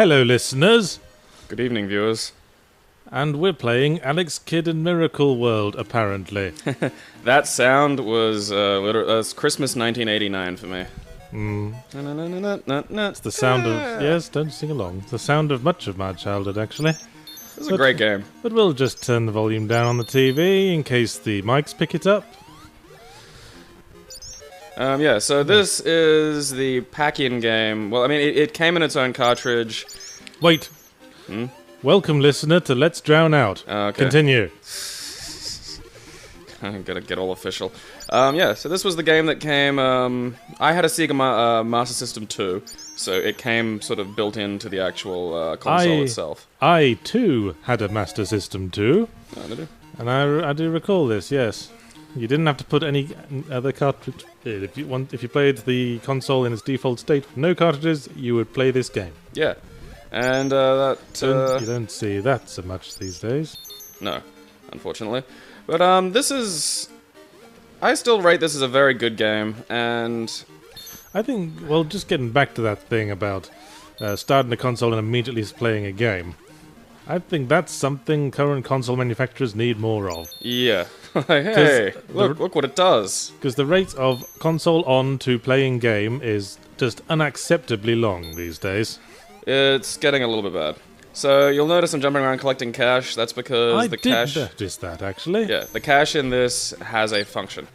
Hello, listeners. Good evening, viewers. And we're playing Alex Kidd in Miracle World, apparently. That sound was Christmas 1989 for me. It's the sound of... Yes, don't sing along. It's the sound of much of my childhood, actually. It was a great game. But we'll just turn the volume down on the TV in case the mics pick it up. So this is the pack-in game. Well, I mean, it came in its own cartridge. Wait. Welcome, listener, to Let's Drown Out. Okay. Continue. I'm gonna get all official. So this was the game that came... I had a Sega Master System 2, so it came sort of built into the actual console itself. I, too, had a Master System 2. Oh, did you? And I do recall this, yes. You didn't have to put any other cartridge... If you played the console in its default state with no cartridges, you would play this game. Yeah. And You don't see that so much these days. No, unfortunately. But this is... I still rate this as a very good game, and... I think, well, just getting back to that thing about starting a console and immediately playing a game, I think that's something current console manufacturers need more of. Yeah. Hey, look what it does. Because the rate of console on to playing game is just unacceptably long these days. It's getting a little bit bad. So you'll notice I'm jumping around collecting cash. That's because the cash... I did notice that, actually. Yeah, the cash in this has a function.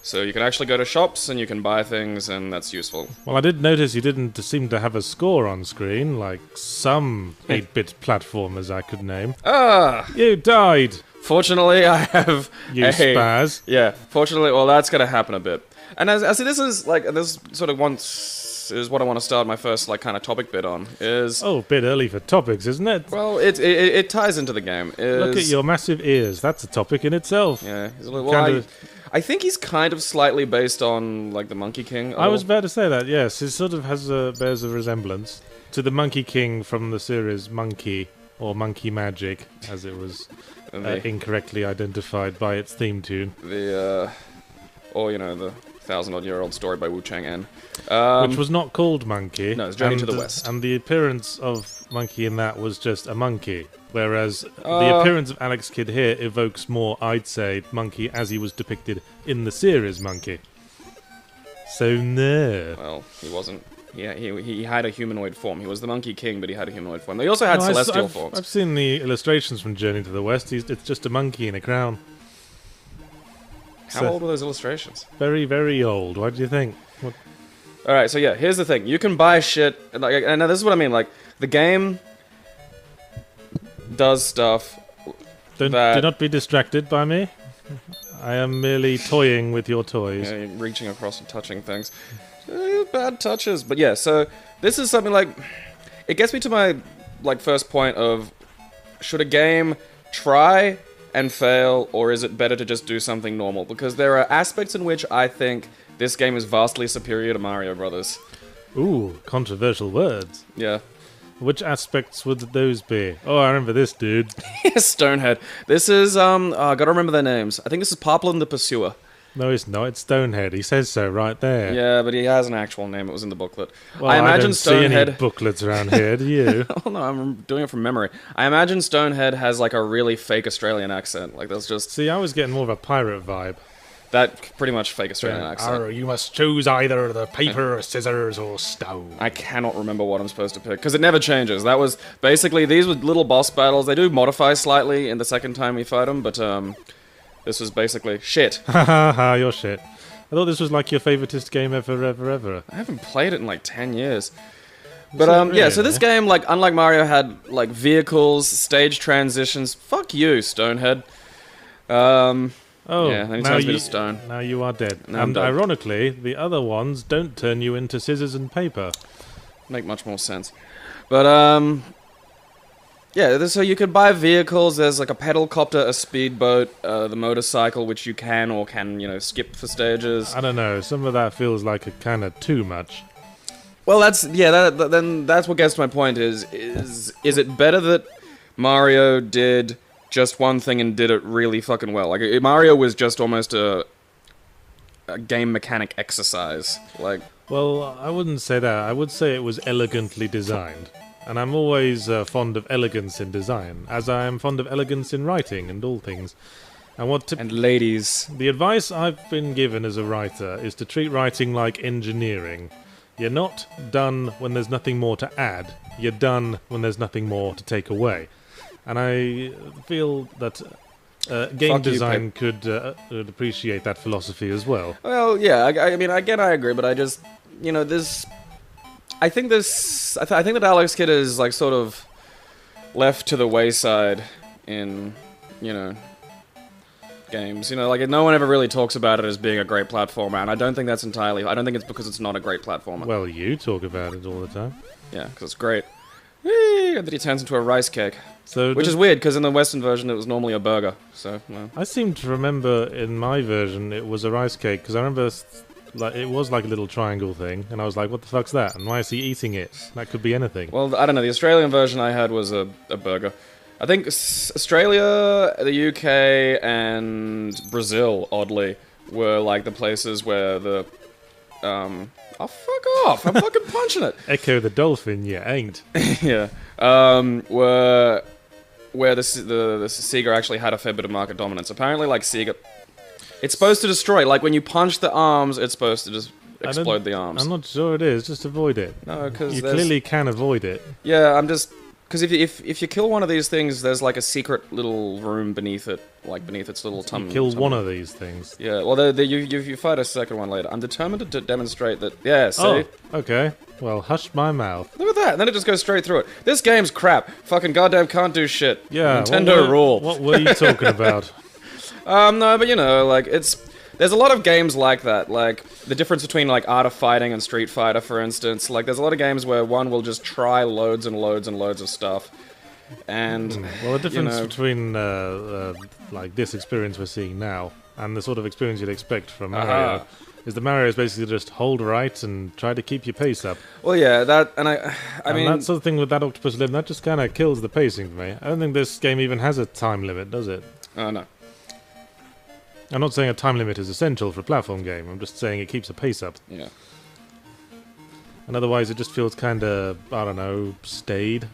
So you can actually go to shops and you can buy things, and that's useful. Well, I did notice you didn't seem to have a score on screen, like some 8-bit platformers I could name. Ah! You died! Fortunately, I have You spaz. Yeah, fortunately, well, that's going to happen a bit. And as this is, like, this sort of is what I want to start my first, like, kind of topic bit on, is... Oh, a bit early for topics, isn't it? Well, it ties into the game. Look at your massive ears. That's a topic in itself. Yeah. I think he's kind of slightly based on, like, the Monkey King. I was about to say that, yes. He sort of bears a resemblance to the Monkey King from the series Monkey, or Monkey Magic, as it was incorrectly identified by its theme tune. The 1,000-odd-year-old story by Wu Chang-en. Which was not called Monkey. No, it's Journey to the West. And the appearance of Monkey in that was just a monkey. Whereas the appearance of Alex Kidd here evokes more, I'd say, Monkey as he was depicted in the series Monkey. So no. Well, he wasn't. Yeah, he had a humanoid form. He was the Monkey King, but he had a humanoid form. They also had celestial forms. I've seen the illustrations from Journey to the West. It's just a monkey in a crown. How old were those illustrations? Very, very old. What do you think? Alright, so yeah, here's the thing. You can buy shit... and this is what I mean. Like, the game does stuff Do not be distracted by me. I am merely toying with your toys. Yeah, reaching across and touching things. Bad touches. But yeah, so this is something like... It gets me to my first point of... Should a game try and fail, or is it better to just do something normal? Because there are aspects in which I think this game is vastly superior to Mario Brothers. Ooh, controversial words. Yeah. Which aspects would those be? Oh, I remember this dude. Stonehead. This is, I gotta remember their names. I think this is Poplin the Pursuer. No, it's not. It's Stonehead. He says so right there. Yeah, but he has an actual name. It was in the booklet. Well, I imagine don't see any booklets around here, do you? Oh no, I'm doing it from memory. I imagine Stonehead has like a really fake Australian accent. Like that's just... See, I was getting more of a pirate vibe. That pretty much fake Australian accent. You must choose either the paper, scissors, or stone. I cannot remember what I'm supposed to pick, because it never changes. That was... Basically, these were little boss battles. They do modify slightly in the second time we fight them, but this was basically shit. Ha ha ha, you're shit. I thought this was like your favoritist game ever. I haven't played it in like 10 years. But yeah, so this game, like, unlike Mario, had like vehicles, stage transitions. Fuck you, Stonehead. Oh, yeah, then he turns me to stone. Now you are dead. Now I'm and dead. Ironically, the other ones don't turn you into scissors and paper. Make much more sense. But yeah, so you could buy vehicles. There's like a pedal copter, a speedboat, the motorcycle, which you can skip for stages. I don't know. Some of that feels like a kind of too much. Well, then that's what gets to my point. Is it better that Mario did just one thing and did it really fucking well? Like Mario was just almost a game mechanic exercise. Like, well, I wouldn't say that. I would say it was elegantly designed. And I'm always fond of elegance in design, as I am fond of elegance in writing and all things. And ladies. The advice I've been given as a writer is to treat writing like engineering. You're not done when there's nothing more to add. You're done when there's nothing more to take away. And I feel that game design could appreciate that philosophy as well. Well, yeah, I mean, again, I agree, but I just, I think that Alex Kidd is, like, sort of left to the wayside in, games. Like, no one ever really talks about it as being a great platformer, and I don't think that's I don't think it's because it's not a great platformer. Well, you talk about it all the time. Yeah, because it's great. Whee! And then he turns into a rice cake. Which is weird, because in the Western version it was normally a burger, so, well. I seem to remember in my version it was a rice cake, because I remember it was like a little triangle thing, and I was like, what the fuck's that? And why is he eating it? That could be anything. Well, I don't know, the Australian version I had was a burger. I think Australia, the UK, and Brazil, oddly, were like the places where the... oh, fuck off! I'm fucking punching it! Echo the dolphin, you ain't. Yeah. Where the Sega actually had a fair bit of market dominance. Apparently, like, Sega... It's supposed to destroy. Like, when you punch the arms, it's supposed to just explode the arms. I'm not sure it is. Just avoid it. No, because you clearly can avoid it. Yeah, I'm just... Because if you kill one of these things, there's like a secret little room beneath it, like beneath its little tummy. You kill one of these things. Yeah, well, you fight a second one later. I'm determined to demonstrate that. Yeah, see? Oh, okay. Well, hush my mouth. Look at that, and then it just goes straight through it. This game's crap. Fucking goddamn can't do shit. Yeah, Nintendo rule. What were you talking about? No, but like, there's a lot of games like that, like, the difference between, like, Art of Fighting and Street Fighter, for instance. Like, there's a lot of games where one will just try loads and loads and loads of stuff, and... Well, the difference between, like, this experience we're seeing now and the sort of experience you'd expect from Mario is that Mario is basically just hold right and try to keep your pace up. Well, yeah, that, and I mean... that sort of thing with that octopus limb, that just kind of kills the pacing for me. I don't think this game even has a time limit, does it? Oh, no. I'm not saying a time limit is essential for a platform game, I'm just saying it keeps the pace up. Yeah. And otherwise it just feels kind of, I don't know, staid.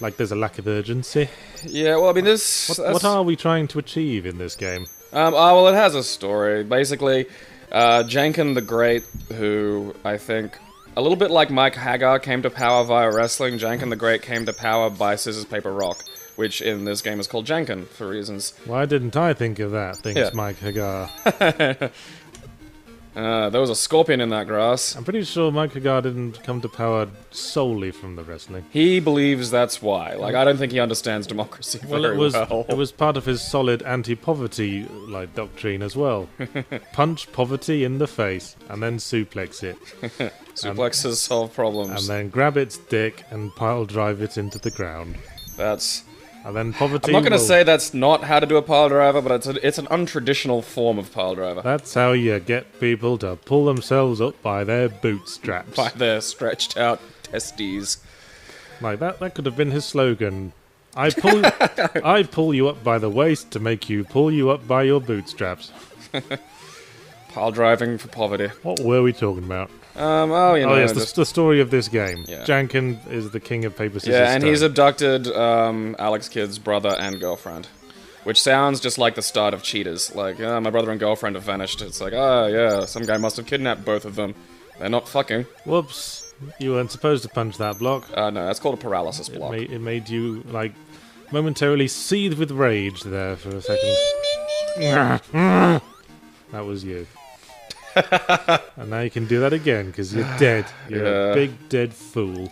Like there's a lack of urgency. Yeah, well, I mean, What are we trying to achieve in this game? Well, it has a story. Basically, Janken the Great, who I think, a little bit like Mike Hagar came to power via wrestling, Janken the Great came to power by scissors, paper, rock. Which in this game is called Janken, for reasons. Why didn't I think of that? Thinks Mike Hagar. There was a scorpion in that grass. I'm pretty sure Mike Hagar didn't come to power solely from the wrestling. He believes that's why. Like, I don't think he understands democracy very well. It was part of his solid anti-poverty like doctrine as well. Punch poverty in the face and then suplex it. Suplexes solve problems. And then grab its dick and pile drive it into the ground. And then poverty. I'm not going to say that's not how to do a pile driver, but it's an untraditional form of pile driver. That's how you get people to pull themselves up by their bootstraps. By their stretched out testes. Like that could have been his slogan. I pull you up by the waist to make you pull you up by your bootstraps. Pile driving for poverty. What were we talking about? Yes, the story of this game. Yeah. Janken is the king of paper, scissors, yeah, and stone. he's abducted Alex Kidd's brother and girlfriend. Which sounds just like the start of Cheaters. Like, my brother and girlfriend have vanished. It's like, yeah, some guy must have kidnapped both of them. They're not fucking. Whoops. You weren't supposed to punch that block. No, that's called a paralysis block. It made you, like, momentarily seethe with rage there for a second. That was you. And now you can do that again, because you're dead. You're a big dead fool.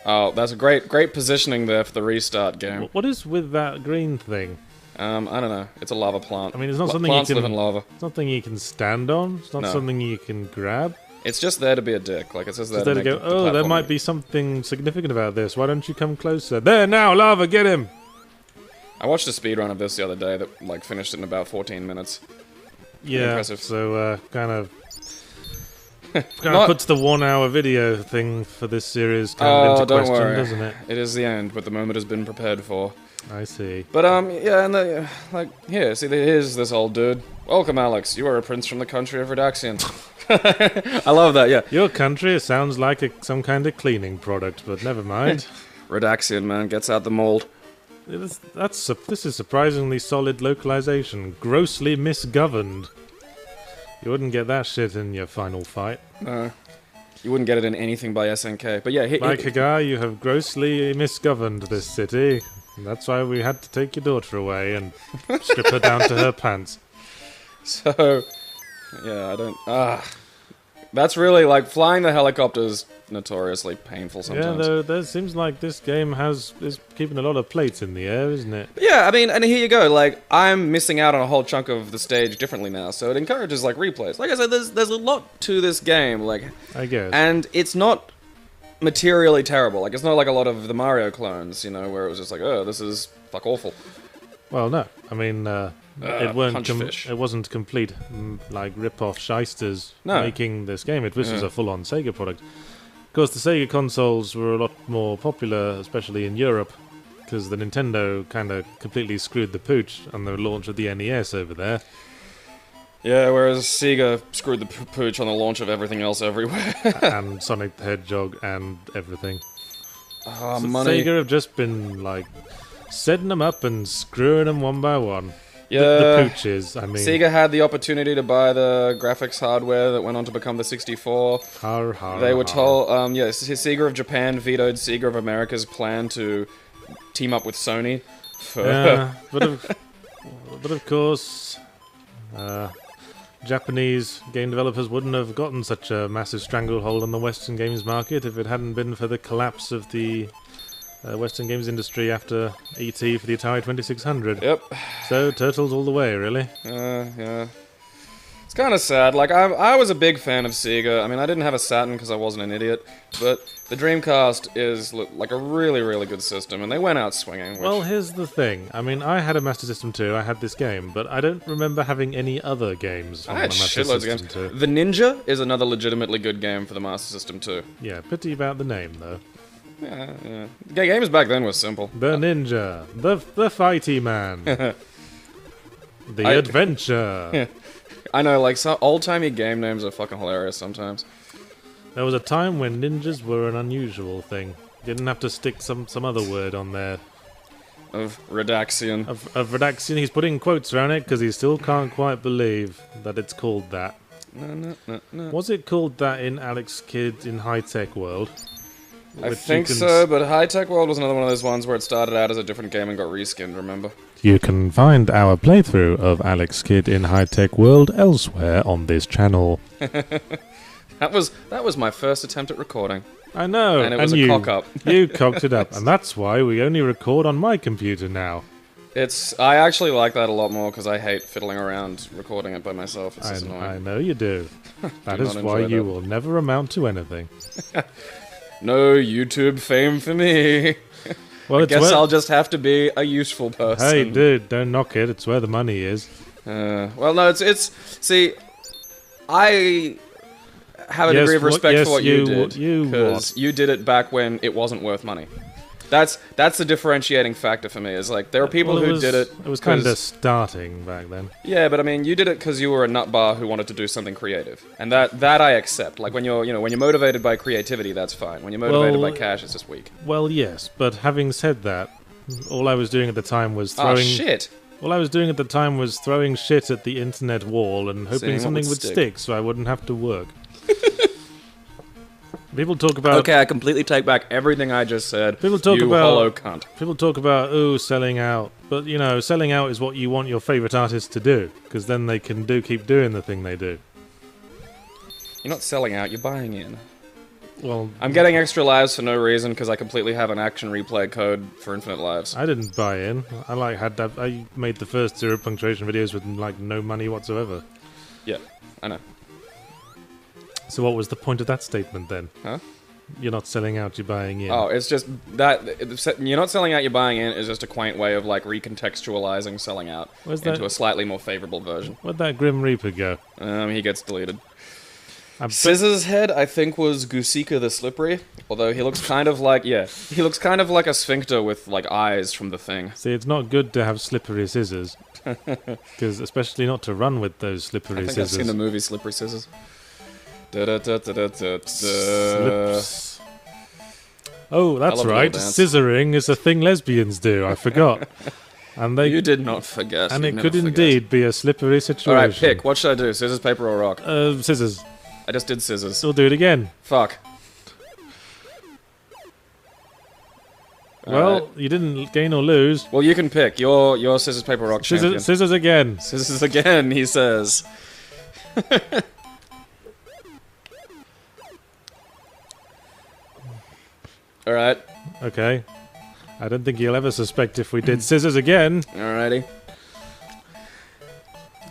Oh, that's a great positioning there for the restart game. What is with that green thing? I don't know. It's a lava plant. I mean, it's not something Plants you can... live in lava. It's not something you can stand on. It's not something you can grab. It's just there to be a dick. Like, it's just there to go, oh, there might be something significant about this. Why don't you come closer? There, now, lava, get him! I watched a speedrun of this the other day that, like, finished it in about 14 minutes. Yeah, impressive. So, kind of puts the 1 hour video thing for this series kind of into don't question, worry. doesn't it? It is the end, but the moment has been prepared for. I see. But, yeah, and, here, see, here's this old dude. Welcome, Alex. You are a prince from the country of Redaxian. I love that, yeah. Your country sounds like some kind of cleaning product, but never mind. Redaxian, man, gets out the mold. This is surprisingly solid localization. Grossly misgoverned. You wouldn't get that shit in your final fight. You wouldn't get it in anything by SNK. But yeah, Like Hagar, you have grossly misgoverned this city. That's why we had to take your daughter away and strip her down to her pants. So, yeah, I don't... That's really, like, flying the helicopter's notoriously painful sometimes. Yeah, though, there seems like this game is keeping a lot of plates in the air, isn't it? Yeah, I mean, and here you go, like, I'm missing out on a whole chunk of the stage differently now, so it encourages, like, replays. Like I said, there's a lot to this game, like... I guess. And it's not materially terrible. Like, it's not like a lot of the Mario clones, you know, where it was just like, oh, this is fuck awful. Well, no. I mean, it wasn't complete, like, rip-off shysters making this game. This was a full-on Sega product. Of course, the Sega consoles were a lot more popular, especially in Europe, because the Nintendo kind of completely screwed the pooch on the launch of the NES over there. Yeah, whereas Sega screwed the pooch on the launch of everything else everywhere. And Sonic the Hedgehog and everything. So money. Sega have just been, like, setting them up and screwing them one by one. Yeah, the pooches, I mean. Sega had the opportunity to buy the graphics hardware that went on to become the 64. They were told, Sega of Japan vetoed Sega of America's plan to team up with Sony. But of course, Japanese game developers wouldn't have gotten such a massive stranglehold on the Western games market if it hadn't been for the collapse of the Western games industry after E.T. for the Atari 2600. Yep. So, Turtles all the way, really. Yeah. It's kind of sad. Like, I was a big fan of Sega. I mean, I didn't have a Saturn because I wasn't an idiot, but the Dreamcast is like a really, really good system, and they went out swinging. Well, here's the thing. I mean, I had a Master System 2, I had this game, but I don't remember having any other games on my Master System 2. The Ninja is another legitimately good game for the Master System 2. Yeah, pity about the name, though. Yeah. The games back then were simple. The Ninja, the Fighty Man, the Adventure. I know, like, some old-timey game names are fucking hilarious sometimes. There was a time when ninjas were an unusual thing. You didn't have to stick some other word on there. Of Redaxian. Of Redaxian, he's putting quotes around it because he still can't quite believe that it's called that. No. Was it called that in Alex Kidd in High Tech World? I think so, but High Tech World was another one of those ones where it started out as a different game and got reskinned, remember? You can find our playthrough of Alex Kidd in High Tech World elsewhere on this channel. That was my first attempt at recording. I know, and it was a cock-up. You cocked it up, and that's why we only record on my computer now. I actually like that a lot more because I hate fiddling around recording it by myself. It's just annoying. I know you do. That is why you will never amount to anything. No YouTube fame for me. Well, I guess I'll just have to be a useful person. Hey, dude, don't knock it. It's where the money is. Well, no, it's... See, I have a degree of respect for what you did. Because you did it back when it wasn't worth money. That's the differentiating factor for me. Is like there are people who did it. It was kind of starting back then. Yeah, but I mean, you did it because you were a nutbar who wanted to do something creative, and that I accept. Like when you're motivated by creativity, that's fine. When you're motivated by cash, it's just weak. Well, yes, but having said that, all I was doing at the time was throwing. Shit. All I was doing at the time was throwing shit at the internet wall and hoping something would stick, so I wouldn't have to work. People talk about... Okay, I completely take back everything I just said. People talk you about... hollow cunt. People talk about, selling out. But, selling out is what you want your favourite artist to do. Because then they can keep doing the thing they do. You're not selling out, you're buying in. Well... I'm getting extra lives for no reason because I completely have an action replay code for infinite lives. I didn't buy in. I made the first zero punctuation videos with, no money whatsoever. Yeah, I know. So what was the point of that statement then? Huh? You're not selling out, you're buying in. Oh, it's just that you're not selling out, you're buying in is just a quaint way of recontextualizing selling out into a slightly more favorable version. Where'd that Grim Reaper go? He gets deleted. Scissor's head, I think, was Gusika the Slippery, although he looks kind of like a sphincter with eyes from the thing. See, it's not good to have slippery scissors, because especially not to run with those slippery scissors. I've seen the movie Slippery Scissors. Slips. Oh, that's love a right. little dance. Scissoring is a thing lesbians do. I forgot. And they You did not forget. and You it never could forget. indeed be a slippery situation. Alright, pick. What should I do? Scissors, paper, or rock? Scissors. I just did scissors. We'll do it again. Fuck. Well, Alright. you didn't gain or lose. Well, you can pick. Your scissors, paper, rock champion. Scissors again. Scissors again, he says. Alright. Okay. I don't think you'll ever suspect if we did scissors again. Alrighty.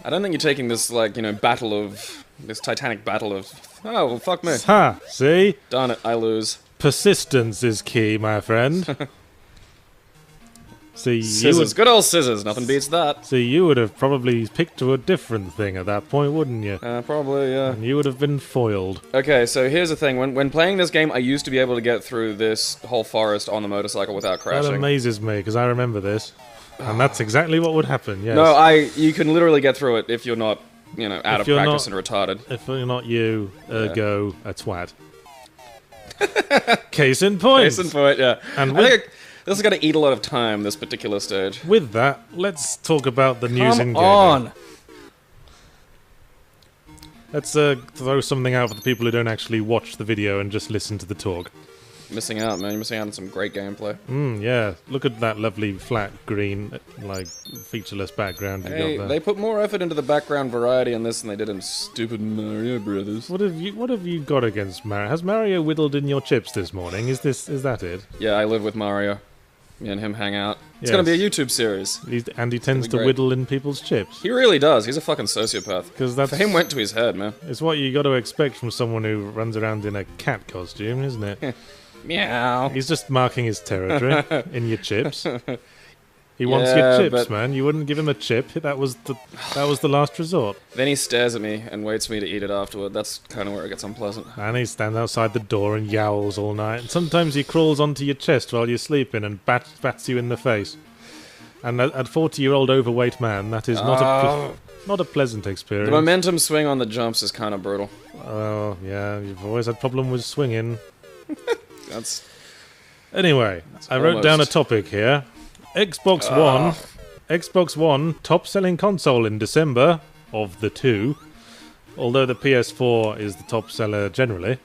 I don't think you're taking this, like, you know, this titanic battle of... Oh, well, fuck me. Ha! See? Darn it, I lose. Persistence is key, my friend. See, Scissors. Good old scissors. Nothing beats that. you would have probably picked to a different thing at that point, wouldn't you? Probably, yeah. And you would have been foiled. Okay, so here's the thing. When playing this game, I used to be able to get through this whole forest on the motorcycle without That crashing. amazes me, because I remember this. And that's exactly what would happen, yes. No, you can literally get through it if you're not, you know, out of you're practice not- and retarded. If you're not you, ergo a twat. Case in point. Case in point, yeah. And I think this is going to eat a lot of time, this particular stage. with that, let's talk about the news in Come gaming. on! Let's throw something out for the people who don't actually watch the video and just listen to the talk. Missing out, man. You're missing out on some great gameplay. Yeah. Look at that lovely flat green, like featureless background you Hey, got there. they put more effort into the background variety in this than they did in stupid Mario Brothers. What have you got against Mario? Has Mario whittled in your chips this morning? Is that it? Yeah, I live with Mario. Me and him hang out. It's Yes. gonna be a YouTube series. And he tends be to great. whittle in people's chips. He really does. He's a fucking sociopath. Because that's Fame went to his head, man. it's what you got to expect from someone who runs around in a cat costume, isn't it? Meow. He's just marking his territory in your chips. He wants your Yeah, chips, but- man. You wouldn't give him a chip. That was the last resort. Then he stares at me and waits for me to eat it afterward. That's kind of where it gets unpleasant. And he stands outside the door and yowls all night. And sometimes he crawls onto your chest while you're sleeping and bats you in the face. And a 40-year-old overweight man, that is not a pleasant experience. The momentum swing on the jumps is kind of brutal. Oh, yeah, you've always had problem with swinging. That's Anyway, I wrote down a almost- topic here. Xbox One, top-selling console in December of the two, although the PS4 is the top seller generally.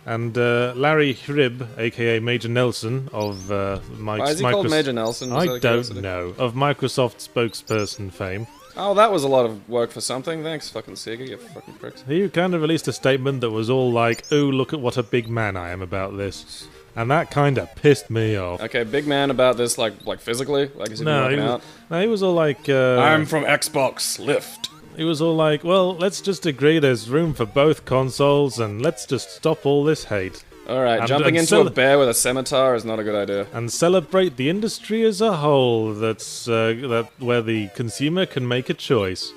And Larry Hrib, aka Major Nelson of why is he called Major Nelson? I don't know. Of Microsoft spokesperson fame. Oh, that was a lot of work for something. Thanks, fucking Sega, you fucking pricks. He kind of released a statement that was all like, "Ooh, look at what a big man I am about this," and that kind of pissed me off. Okay, big man about this, like physically, like is he No, working he was, out? no, he was all like, I'm from Xbox. Lift. he was all like, "Well, let's just agree there's room for both consoles, and let's just stop all this hate All right, And- jumping and into sell- a bear with a scimitar is not a good idea. and celebrate the industry as a whole. That's where the consumer can make a choice."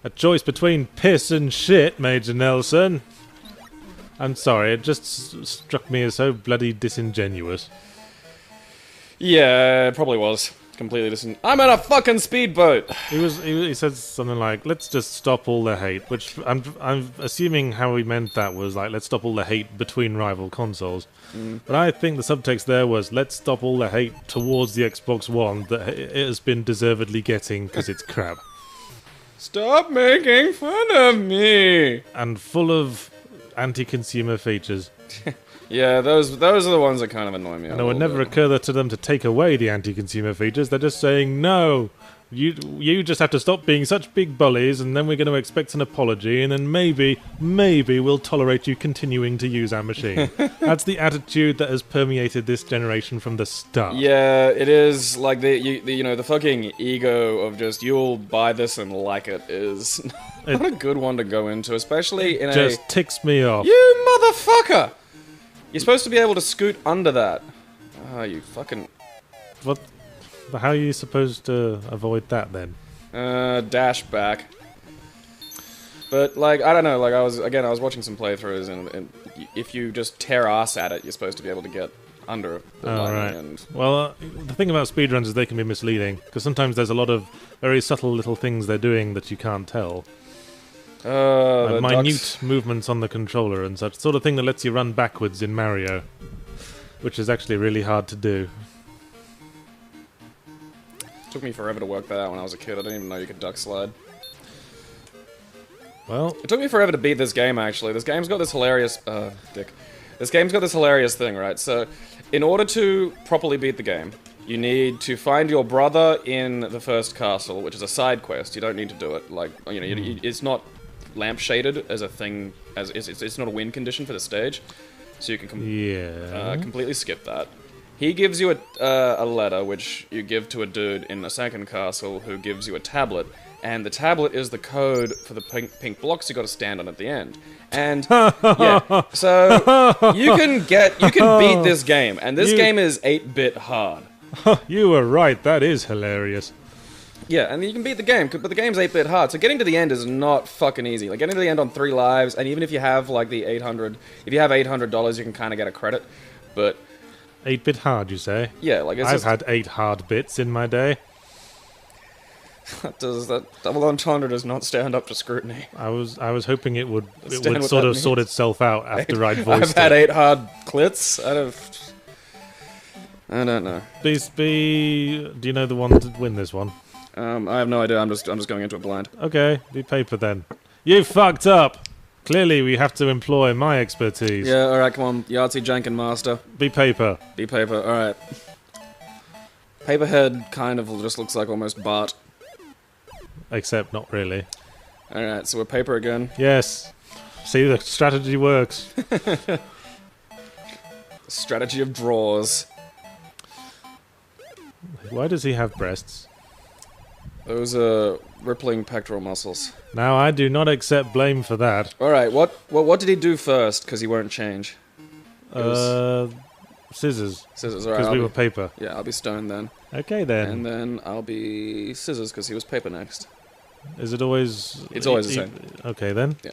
A choice between piss and shit, Major Nelson. I'm sorry, it just struck me as so bloody disingenuous. Yeah, it probably was. Completely listen. I'm on a fucking speedboat! He said something like, "Let's just stop all the hate," which I'm assuming how he meant that was like, "Let's stop all the hate between rival consoles." But I think the subtext there was, "Let's stop all the hate towards the Xbox One that it has been deservedly getting because it's crap Stop making fun of me! and full of anti-consumer features." Yeah, those are the ones that kind of annoy me. And it would never occur to them to take away the anti-consumer features. They're just saying, "No, you just have to stop being such big bullies, and then we're going to expect an apology, and then maybe we'll tolerate you continuing to use our machine." That's the attitude that has permeated this generation from the start. Yeah, it is like the fucking ego of just you'll buy this and like it is not a good one to go into, especially in Just ticks me off. You motherfucker! You're supposed to be able to scoot under that. Oh, you fucking What? How are you supposed to avoid that then? dash back. But like I don't know, like I was watching some playthroughs and if you just tear ass at it, you're supposed to be able to get under the Oh, lightning right. and Well, the thing about speedruns is they can be misleading, because sometimes there's a lot of very subtle little things they're doing that you can't tell. minute ducks. movements on the controller and such. Sort of thing that lets you run backwards in Mario. Which is actually really hard to do. Took me forever to work that out when I was a kid. I didn't even know you could duck slide. Well, it took me forever to beat this game, actually. This game's got this hilarious... dick. This game's got this hilarious thing, right? So, in order to properly beat the game, you need to find your brother in the first castle, which is a side quest. You don't need to do it. Like, you know, it's not lamp-shaded as a thing... It's not a win condition for the stage. So you can completely skip that. He gives you a letter, which you give to a dude in the second castle, who gives you a tablet. And the tablet is the code for the pink blocks you got to stand on at the end. And yeah, so you can beat this game, and this game is 8-bit hard. You were right. That is hilarious. Yeah, and you can beat the game, but the game's 8-bit hard, so getting to the end is not fucking easy. Like, getting to the end on 3 lives, and even if you have, like, the 800... If you have $800, you can kind of get a credit, but... 8-bit hard, you say? Yeah, like, I've had 8 hard bits in my day. That double entendre does not stand up to scrutiny. I was hoping it would sort of sort itself out after I'd voiced I've had 8 hard clits. I don't know. Please be... Do you know the one to win this one? I have no idea. I'm just going into it blind. Okay, be paper then. You fucked up! Clearly we have to employ my expertise. Yeah, alright, come on. Yahtzee Jankin Master. Be paper. Be paper, alright. Paperhead kind of just looks like almost Bart. Except not really. Alright, so we're paper again. Yes. See, the strategy works. Strategy of draws. Why does he have breasts? Those are rippling pectoral muscles. Now, I do not accept blame for that. Alright, what did he do first? Because he won't change. Scissors. Scissors, alright. Because we were paper. Yeah, I'll be stone then. Okay then. And then I'll be scissors because he was paper next. Is it always... It's always the same. Okay then. Yeah.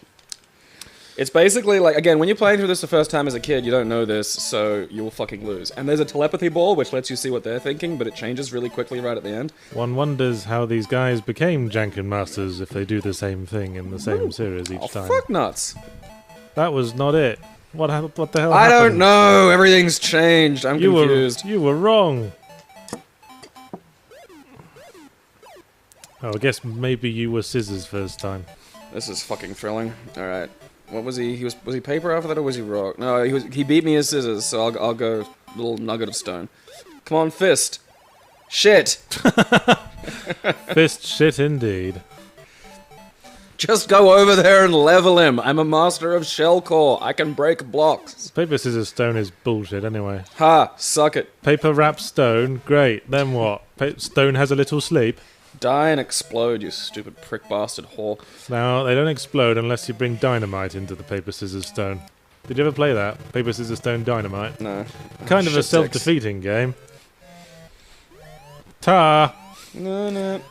It's basically like, again, when you're playing through this the first time as a kid, you don't know this, so you will fucking lose. And there's a telepathy ball, which lets you see what they're thinking, but it changes really quickly right at the end. One wonders how these guys became Jankin Masters if they do the same thing in the same series each time. Fuck nuts. That was not it. What the hell happened? I don't know. Everything's changed. I'm confused. You were wrong. Oh, I guess maybe you were scissors first time. This is fucking thrilling. All right. What was he? Was he paper after that, or was he rock? No, he beat me as scissors, so I'll go little nugget of stone. Come on, fist. Shit. Fist shit indeed. Just go over there and level him. I'm a master of shell core. I can break blocks. Paper, scissors, stone is bullshit anyway. Ha! Suck it. Paper wraps stone. Great. Then what? Stone has a little sleep. Die and explode, you stupid prick bastard whore. Now, they don't explode unless you bring dynamite into the paper, scissors, stone. Did you ever play that? Paper, scissors, stone, dynamite? No. Kind of a self-defeating game. Ta! No.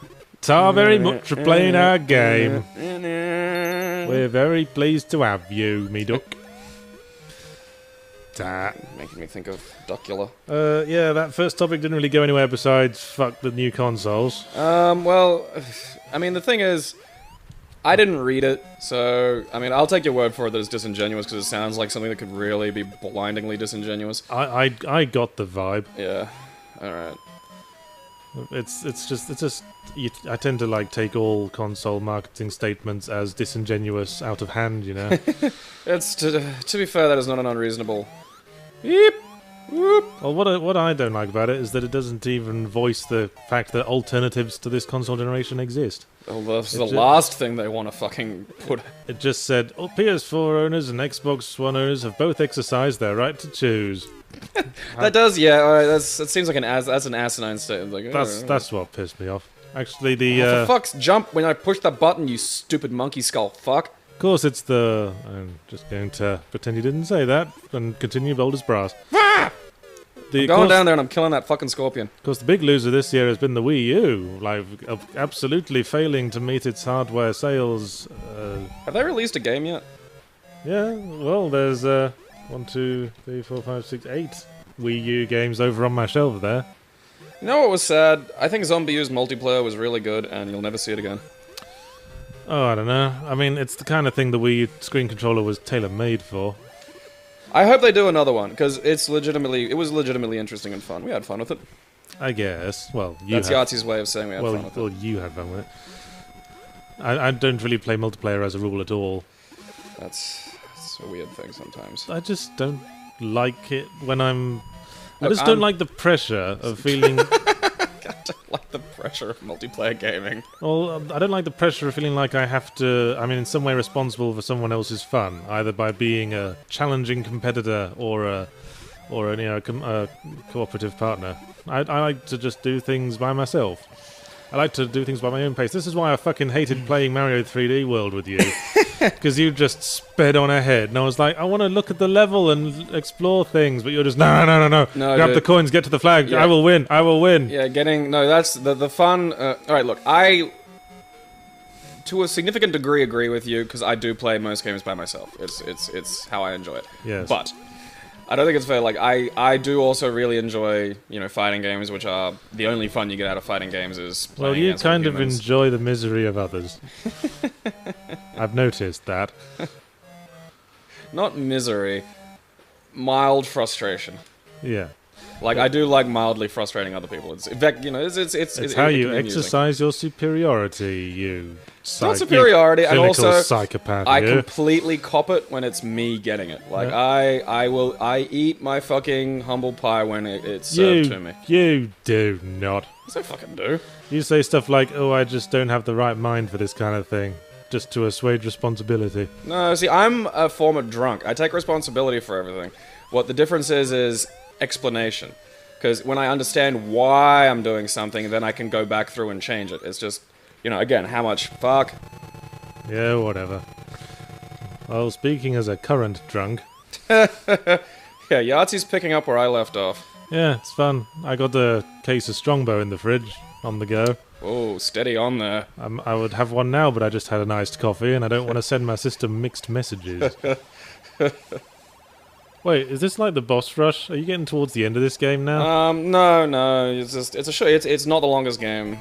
Ta very much for playing our game. We're very pleased to have you, me duck. Ta. Making me think of Duckula. Yeah, that first topic didn't really go anywhere besides fuck the new consoles. Well, I mean, the thing is, I didn't read it, so, I mean, I'll take your word for it that it's disingenuous, because it sounds like something that could really be blindingly disingenuous. I got the vibe. Yeah, alright. It's just I tend to like take all console marketing statements as disingenuous out of hand, you know. It's to be fair, that is not an unreasonable. Beep. Whoop. Well, what I don't like about it is that it doesn't even voice the fact that alternatives to this console generation exist. Well, that's the last thing they want to fucking put. It just said, oh, PS4 owners and Xbox One owners have both exercised their right to choose. That does, yeah. Alright, that seems like that's an asinine statement. Like, that's what pissed me off. Actually, for fuck's jump when I push the button, you stupid monkey skull fuck. Of course, it's the... I'm just going to pretend you didn't say that and continue bold as brass. I'm going down there and I'm killing that fucking scorpion. Of course, the big loser this year has been the Wii U, like absolutely failing to meet its hardware sales. Have they released a game yet? Yeah, well, there's 1, 2, 3, 4, 5, 6, 8 Wii U games over on my shelf there. You know what was sad? I think Zombie U's multiplayer was really good, and you'll never see it again. Oh, I don't know. I mean, it's the kind of thing the Wii screen controller was tailor-made for. I hope they do another one, because it was legitimately interesting and fun. We had fun with it. I guess. Well, That's Yahtzee's way of saying we had fun with well, it. you had fun with it. I don't really play multiplayer as a rule at all. That's a weird thing sometimes. I just don't like it when I'm... I Look, just don't like the pressure of feeling... I don't like the pressure of multiplayer gaming. Well, I don't like the pressure of feeling like I have to... I mean, in some way responsible for someone else's fun, either by being a challenging competitor or a cooperative partner. I like to just do things by myself. I like to do things by my own pace. This is why I fucking hated playing Mario 3D World with you. Because you just sped on ahead. And I was like, I want to look at the level and explore things. But you're just, no. Grab the coins, get to the flag. Yeah. I will win. Yeah, that's the fun. Alright, look, I, to a significant degree, agree with you. Because I do play most games by myself. It's how I enjoy it. Yes. But I don't think it's fair. Like, I do also really enjoy, fighting games, which are the only fun you get out of fighting games is playing Well, you against kind of humans. enjoy the misery of others. I've noticed that. Not misery, mild frustration. Yeah. Like, I do like mildly frustrating other people. It's, in fact, it's how it you can be amusing. exercise your superiority, you Not superiority, and clinical also psychopath. I you. completely cop it when it's me getting it. Like, Yeah. I eat my fucking humble pie when it's served to me. You do not. Yes, I fucking do. You say stuff like, "Oh, I just don't have the right mind for this kind of thing," just to assuage responsibility. No, see, I'm a former drunk. I take responsibility for everything. What the difference is explanation. Because when I understand why I'm doing something, then I can go back through and change it. It's just, again, how much fuck. Yeah, whatever. Well, speaking as a current drunk... Yeah, Yahtzee's picking up where I left off. Yeah, it's fun. I got a case of Strongbow in the fridge, on the go. Oh, steady on there. I would have one now, but I just had an iced coffee, and I don't want to send my system mixed messages. Wait, is this like the boss rush? Are you getting towards the end of this game now? No. It's not the longest game.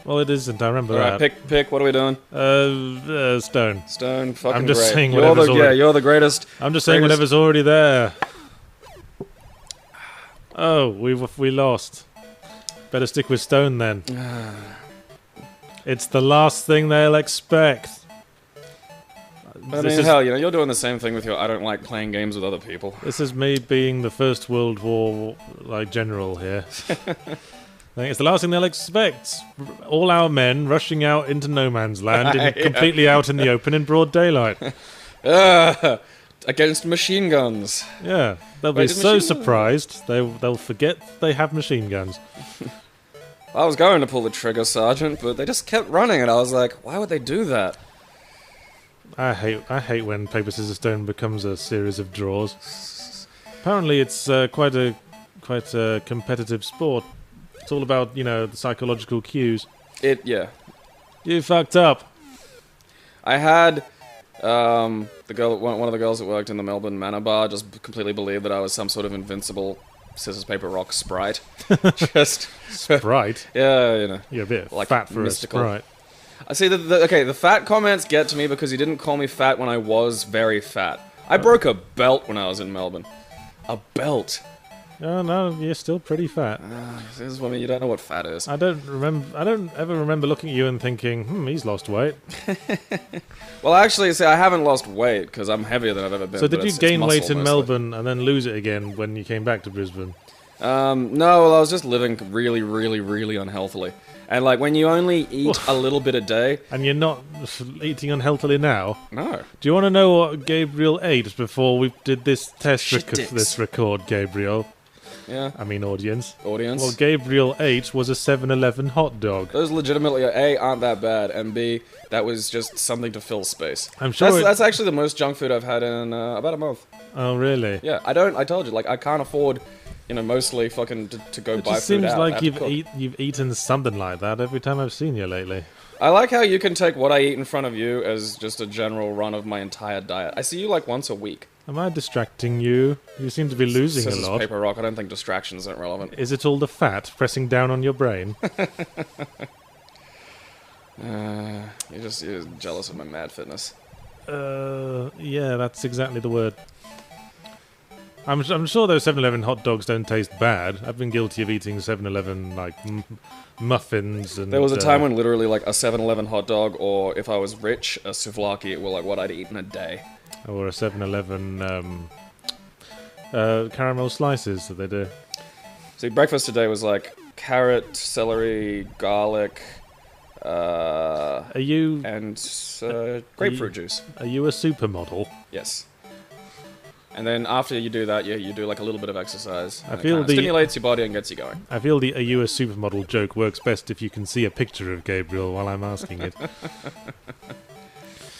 Well, it isn't. I remember Alright, that. pick. What are we doing? Stone. Stone. Fucking I'm just great. saying whatever's already... you're the greatest. I'm just saying whatever's already there. Oh, we lost. Better stick with stone then. It's the last thing they'll expect. I mean, hell, you're doing the same thing with your I don't like playing games with other people. This is me being the First World War, general here. It's the last thing they'll expect. All our men rushing out into no man's land, completely out in the open in broad daylight. Against machine guns. Yeah, they'll be so surprised, they'll forget they have machine guns. I was going to pull the trigger, Sergeant, but they just kept running, and I was like, why would they do that? I hate when paper scissors stone becomes a series of draws. Apparently, it's quite a competitive sport. It's all about the psychological cues. Yeah. You fucked up. I had one of the girls that worked in the Melbourne Manor Bar just completely believed that I was some sort of invincible scissors paper rock sprite. Just sprite. Yeah, You're a bit like fat for mystical. a sprite. I see the fat comments get to me because he didn't call me fat when I was very fat. I broke a belt when I was in Melbourne. A belt. Oh no, you're still pretty fat. This is what I mean. You don't know what fat is. I don't ever remember looking at you and thinking, he's lost weight. Well, actually, see, I haven't lost weight because I'm heavier than I've ever been. So did you gain weight in mostly. Melbourne and then lose it again when you came back to Brisbane? No, well, I was just living really, really, really unhealthily. And, when you only eat a little bit a day... And you're not eating unhealthily now? No. Do you want to know what Gabriel ate before we did this this record, Gabriel? Yeah. I mean audience. Audience? What Gabriel ate was a 7-Eleven hot dog. Those legitimately, A, aren't that bad, and B, that was just something to fill space. I'm sure that's actually the most junk food I've had in about a month. Oh, really? Yeah, I told you, I can't afford... mostly fucking to go buy food out. It just seems like you've eaten something like that every time I've seen you lately. I like how you can take what I eat in front of you as just a general run of my entire diet. I see you once a week. Am I distracting you? You seem to be losing Scissors, a lot. paper, rock. I don't think distractions aren't relevant. Is it all the fat pressing down on your brain? You're jealous of my mad fitness. Yeah, that's exactly the word. I'm sure those 7-Eleven hot dogs don't taste bad. I've been guilty of eating 7-Eleven, like, muffins and... There was a time when literally, like, a 7-Eleven hot dog, or if I was rich, a souvlaki, were, like, what I'd eat in a day. Or a 7-Eleven, caramel slices that they do. See, breakfast today was, like, carrot, celery, garlic, Are you... and grapefruit juice. Are you a supermodel? Yes. And then after you do that, you do like a little bit of exercise. I feel it stimulates your body and gets you going. I feel the "are you a supermodel" joke works best if you can see a picture of Gabriel while I'm asking it.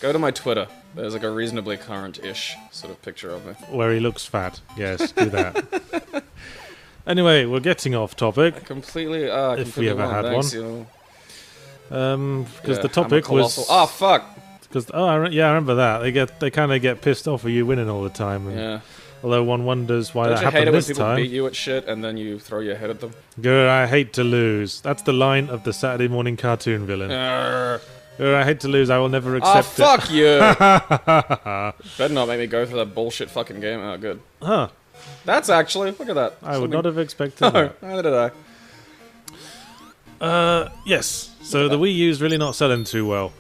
Go to my Twitter. There's like a reasonably current-ish sort of picture of me. Where he looks fat. Yes, do that. Anyway, we're getting off topic. Completely if we ever had thanks, one. Because the topic was... Oh, fuck! Because I remember that. They kind of get pissed off with you winning all the time. And yeah. Although one wonders why Don't that you hate happened it when this people time. beat you at shit and then you throw your head at them? Grr, I hate to lose. That's the line of the Saturday morning cartoon villain. Grr, I hate to lose. I will never accept it. Oh, fuck you! Better not make me go through that bullshit fucking game. Oh, good. Huh. That's actually... Look at that. I would not have expected No, that. neither did I. Yes. So the Wii U's really not selling too well.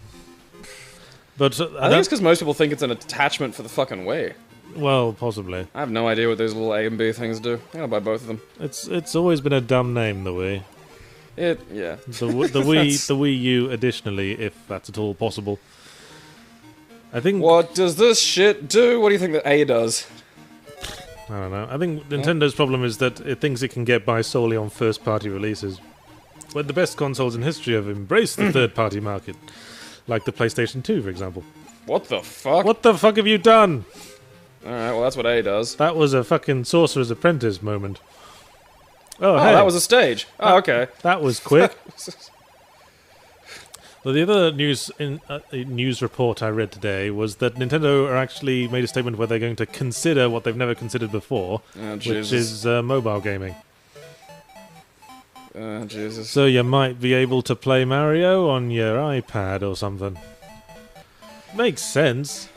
But I think it's because most people think it's an attachment for the fucking Wii. Well, possibly. I have no idea what those little A and B things do. I'm gonna buy both of them. It's always been a dumb name, the Wii. Yeah. The Wii U, additionally, if that's at all possible. I think. What does this shit do? What do you think that A does? I don't know. I think Nintendo's problem is that it thinks it can get by solely on first-party releases. When the best consoles in history have embraced the third-party market. Like the PlayStation 2, for example. What the fuck? What the fuck have you done? Alright, well that's what A does. That was a fucking Sorcerer's Apprentice moment. Oh, hey. That was a stage. Oh, okay. That was quick. Well, the other news report I read today was that Nintendo are actually made a statement where they're going to consider what they've never considered before, which is mobile gaming. Jesus. So you might be able to play Mario on your iPad or something. Makes sense.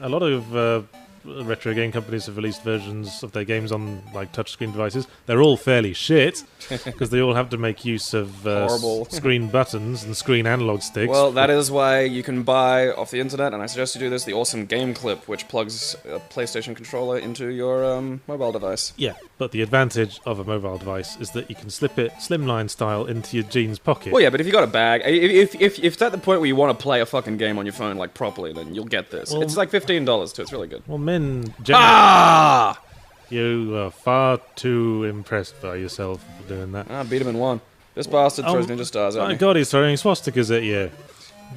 A lot of retro game companies have released versions of their games on like touchscreen devices. They're all fairly shit because they all have to make use of screen buttons and screen analog sticks. Well, that is why you can buy off the internet, and I suggest you do this, the awesome Game Clip, which plugs a PlayStation controller into your mobile device. Yeah, but the advantage of a mobile device is that you can slip it slimline style into your jeans pocket. Well, yeah, but if you got a bag, if it's at the point where you want to play a fucking game on your phone like properly, then you'll get this. Well, it's like $15 too. It's really good. Well, men you are far too impressed by yourself for doing that. I beat him in one. This bastard throws ninja stars at me. My god, he's throwing swastikas at you.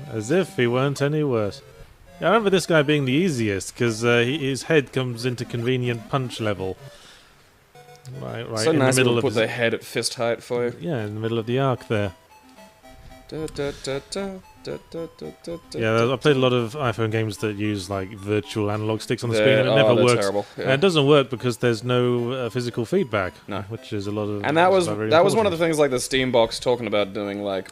As if he weren't any worse. Yeah, I remember this guy being the easiest, because his head comes into convenient punch level. Right so in nice the middle to of put their head at fist height for you. Yeah, in the middle of the arc there. Yeah, I played a lot of iPhone games that use like virtual analog sticks on the screen, and it never works. Terrible. Yeah. And it doesn't work because there's no physical feedback. No, which is a lot of. And that was one of the things like the Steam box talking about doing like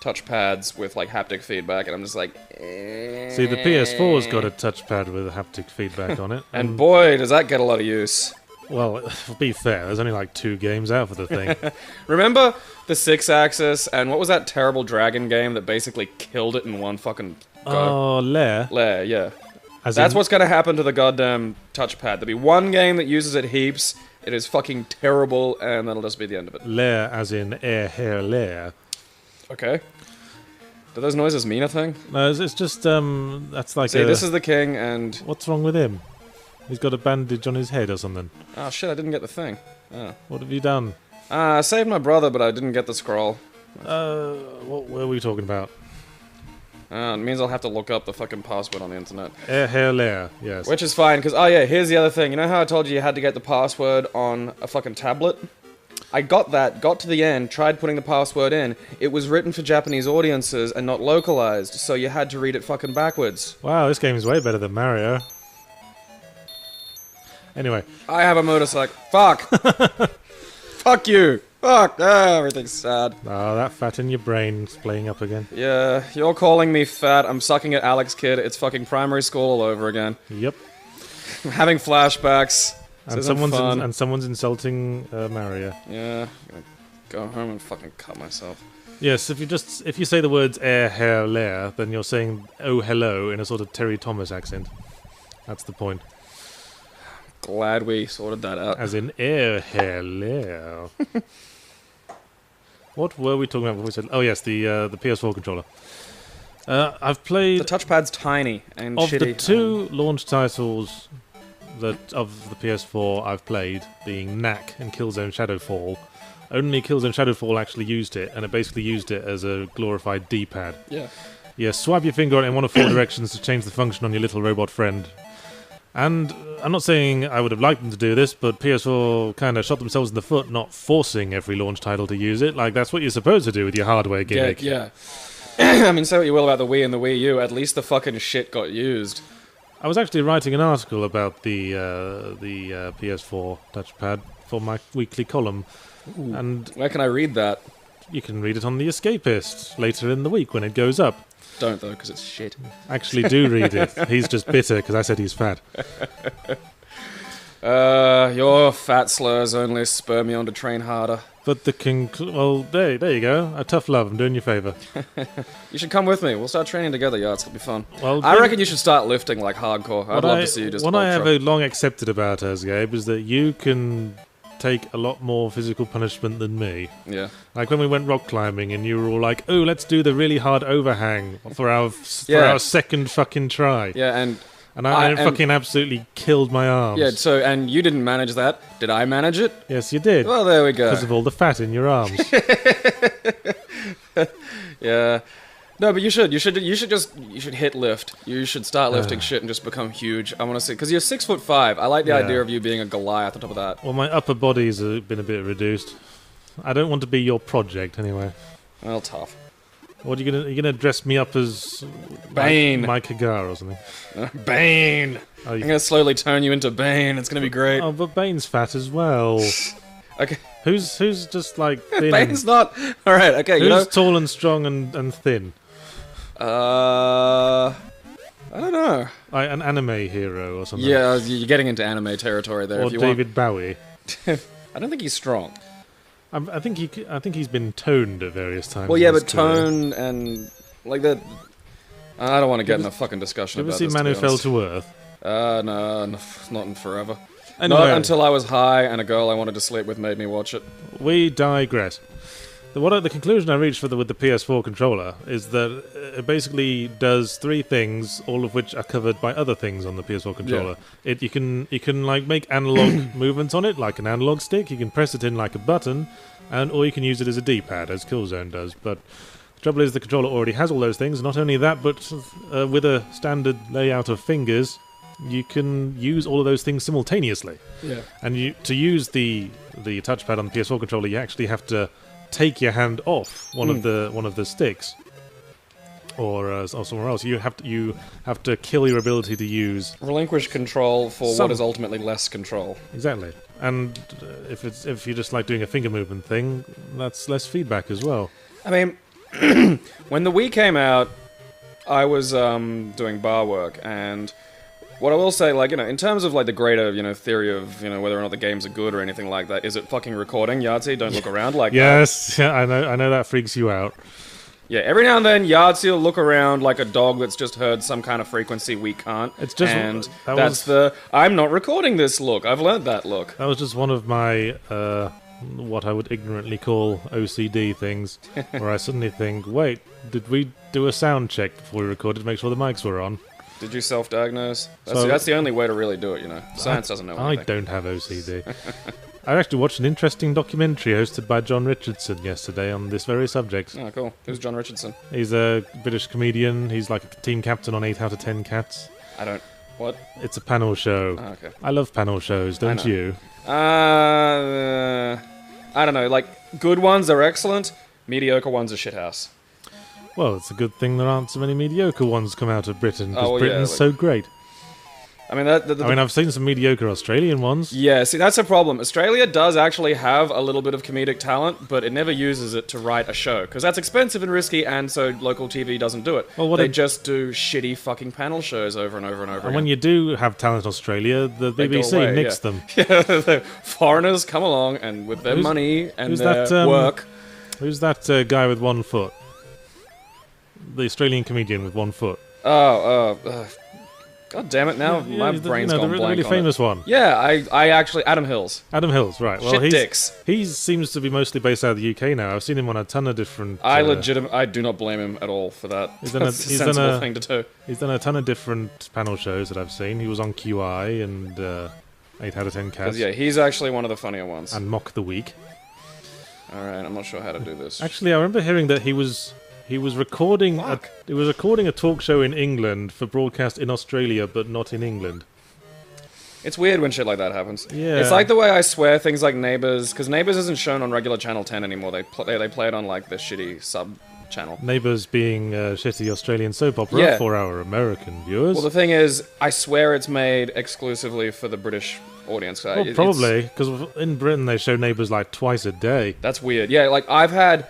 touchpads with like haptic feedback, and I'm just like. See, the PS4's got a touchpad with haptic feedback on it, and boy, does that get a lot of use. Well, to be fair, there's only like 2 games out for the thing. Remember the 6-axis, and what was that terrible dragon game that basically killed it in one fucking go? Oh, Lair. Lair, yeah. That's what's going to happen to the goddamn touchpad. There'll be one game that uses it heaps, it is fucking terrible, and that'll just be the end of it. Lair as in air, hair, lair. Okay. Do those noises mean a thing? No, it's just, that's like See, this is the king, and... What's wrong with him? He's got a bandage on his head or something. Oh shit, I didn't get the thing. Oh. What have you done? I saved my brother, but I didn't get the scroll. What were we talking about? It means I'll have to look up the fucking password on the internet. Air, hair, lair, yes. Which is fine, because, oh yeah, here's the other thing. You know how I told you had to get the password on a fucking tablet? I got that, got to the end, tried putting the password in. It was written for Japanese audiences and not localized, so you had to read it fucking backwards. Wow, this game is way better than Mario. Anyway. I have a motorcycle. Fuck! Fuck you! Fuck, everything's sad. Oh, that fat in your brain's playing up again. Yeah, you're calling me fat. I'm sucking at Alex Kidd. It's fucking primary school all over again. Yep. I'm having flashbacks. And someone's insulting Maria. Yeah, I'm gonna go home and fucking cut myself. Yes, if you say the words hair, lair, then you're saying oh hello in a sort of Terry Thomas accent. That's the point. Glad we sorted that out. As in hair, lair. What were we talking about when we said? Oh yes, the PS4 controller. I've played. The touchpad's tiny and of shitty. the two launch titles of the PS4 I've played, being Knack and Killzone Shadowfall. Only Killzone Shadowfall actually used it, and it basically used it as a glorified D-pad. Yeah. Yeah, swipe your finger on it in one of four directions to change the function on your little robot friend. And I'm not saying I would have liked them to do this, but PS4 kind of shot themselves in the foot not forcing every launch title to use it. Like, that's what you're supposed to do with your hardware gimmick. Yeah. I mean, say what you will about the Wii and the Wii U, at least the fucking shit got used. I was actually writing an article about the PS4 touchpad for my weekly column. Ooh. And where can I read that? You can read it on The Escapist later in the week when it goes up. Don't, though, because it's shit. Actually, do read it. He's just bitter because I said he's fat. Your fat slurs only spur me on to train harder. But well, there you go. A tough love. I'm doing you a favour. You should come with me. We'll start training together, Yards. It'll be fun. Well, I reckon you should start lifting like hardcore. I'd love to see you just What ultra. I have long accepted about us, Gabe, is that you can take a lot more physical punishment than me. Yeah. Like when we went rock climbing and you were all like, oh, let's do the really hard overhang for our second fucking try. Yeah, and I fucking absolutely killed my arms. Yeah, so, and you didn't manage that. Did I manage it? Yes, you did. Well, there we go. Because of all the fat in your arms. Yeah. No, but you should hit lift. You should start lifting shit and just become huge. I want to see, because you're 6'5". I like the idea of you being a Goliath on top of that. Well, my upper body's been a bit reduced. I don't want to be your project anyway. Well, tough. What are you gonna dress me up as? Bane. Mike Hagar or something. Bane. I'm gonna slowly turn you into Bane. It's gonna be great. Oh, but Bane's fat as well. Okay. Who's just like thin? Bane's not. All right. Okay. Who's tall and strong and thin? I don't know. An anime hero or something. Yeah, you're getting into anime territory there. Or if you David Bowie. I don't think he's strong. I think he's been toned at various times. Well, yeah, but tone and like that. I don't want to get in a fucking discussion about this. Did you ever see Man Who Fell to Earth? No, not in forever. Anyway. Not until I was high and a girl I wanted to sleep with made me watch it. We digress. The conclusion I reached with the PS4 controller is that it basically does three things, all of which are covered by other things on the PS4 controller. Yeah. You can like make analog movements on it, like an analog stick. You can press it in like a button, or you can use it as a D-pad, as Killzone does. But the trouble is the controller already has all those things. Not only that, but with a standard layout of fingers, you can use all of those things simultaneously. Yeah. And to use the touchpad on the PS4 controller, you actually have to take your hand off one of the sticks, or somewhere else. You have to kill your ability to use relinquish control for what is ultimately less control. Exactly. And if you're just like doing a finger movement thing, that's less feedback as well. I mean, when the Wii came out, I was doing bar work, and what I will say, like, in terms of, like, the greater, theory of, whether or not the games are good or anything like that, is it fucking recording? Yahtzee, don't look around like that. Yes, yeah, I know that freaks you out. Yeah, every now and then, Yahtzee will look around like a dog that's just heard some kind of frequency we can't. It's just, and that's I'm not recording this look. I've learned that look. That was just one of my, what I would ignorantly call OCD things, where I suddenly think, wait, did we do a sound check before we recorded to make sure the mics were on? Did you self-diagnose? That's the only way to really do it, Science doesn't know anything. I don't have OCD. I actually watched an interesting documentary hosted by John Richardson yesterday on this very subject. Oh, cool. Who's John Richardson? He's a British comedian. He's like a team captain on 8 out of 10 Cats. What? It's a panel show. Oh, okay. I love panel shows, don't you? I don't know. Like, good ones are excellent. Mediocre ones are shithouse. Well, it's a good thing there aren't so many mediocre ones come out of Britain, because Britain's so great. I mean, I've seen some mediocre Australian ones. yeah, see, that's a problem. Australia does actually have a little bit of comedic talent, but it never uses it to write a show, because that's expensive and risky, and so local TV doesn't do it. Well, they just do shitty fucking panel shows over and over and over And again. when you do have talent in Australia, the They go BBC away, nicks yeah. them. Yeah, the foreigners come along, and with their money and their work... Who's that guy with one foot? The Australian comedian with one foot. God damn it! Now my brain's gone the blank. really famous one. Yeah, I actually Adam Hills. Adam Hills, right? Well, Shit dicks. He seems to be mostly based out of the UK now. I've seen him on a ton of different. I do not blame him at all for that. That's a sensible thing to do. He's done a ton of different panel shows that I've seen. He was on QI and 8 out of 10 Cats. Yeah, he's actually one of the funnier ones. And Mock the Week. All right, I'm not sure how to do this. Actually, I remember hearing that he was recording a talk show in England for broadcast in Australia, but not in England. It's weird when shit like that happens. Yeah. It's like the way I swear things like Neighbours, because Neighbours isn't shown on regular Channel 10 anymore. They play it on like the shitty sub channel. Neighbours being shitty Australian soap opera for our American viewers. Well, the thing is, I swear it's made exclusively for the British audience. Well, probably, because in Britain they show Neighbours like twice a day. That's weird. Yeah, like I've had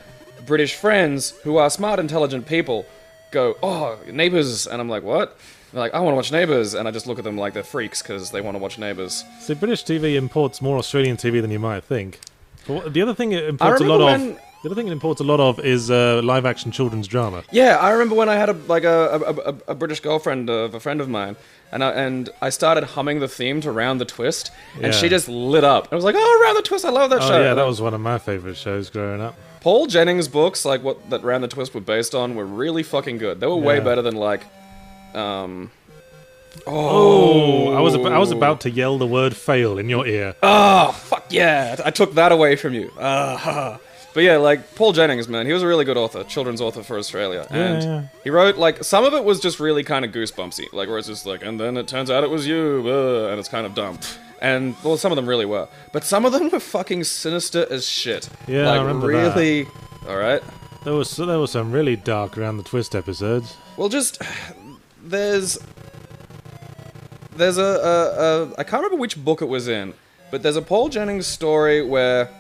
British friends who are smart, intelligent people go, "Oh, Neighbours," and I'm like, "What?" They're like, "I want to watch Neighbours," and I just look at them like they're freaks because they want to watch Neighbours. So British TV imports more Australian TV than you might think. But the other thing it imports a lot of. The other thing it imports a lot of is live-action children's drama. Yeah, I remember when I had a British girlfriend of a friend of mine, and I started humming the theme to Round the Twist, and she just lit up. I was like, "Oh, Round the Twist! I love that show." Yeah, that was one of my favourite shows growing up. Paul Jennings' books, like what that Round the Twist were based on, were really fucking good. They were way better than like, I was about to yell the word "fail" in your ear. Oh, fuck yeah! I took that away from you. But yeah, like Paul Jennings, man, he was a really good author, children's author for Australia, and he wrote like some of it was just really kind of goosebumpsy, like where it's just like, and then it turns out it was you, and it's kind of dumb. And well, some of them really were, but some of them were fucking sinister as shit. Yeah, like, I remember really. that. All right. There were some really dark Round the Twist episodes. Well, just there's a I can't remember which book it was in, but there's a Paul Jennings story where.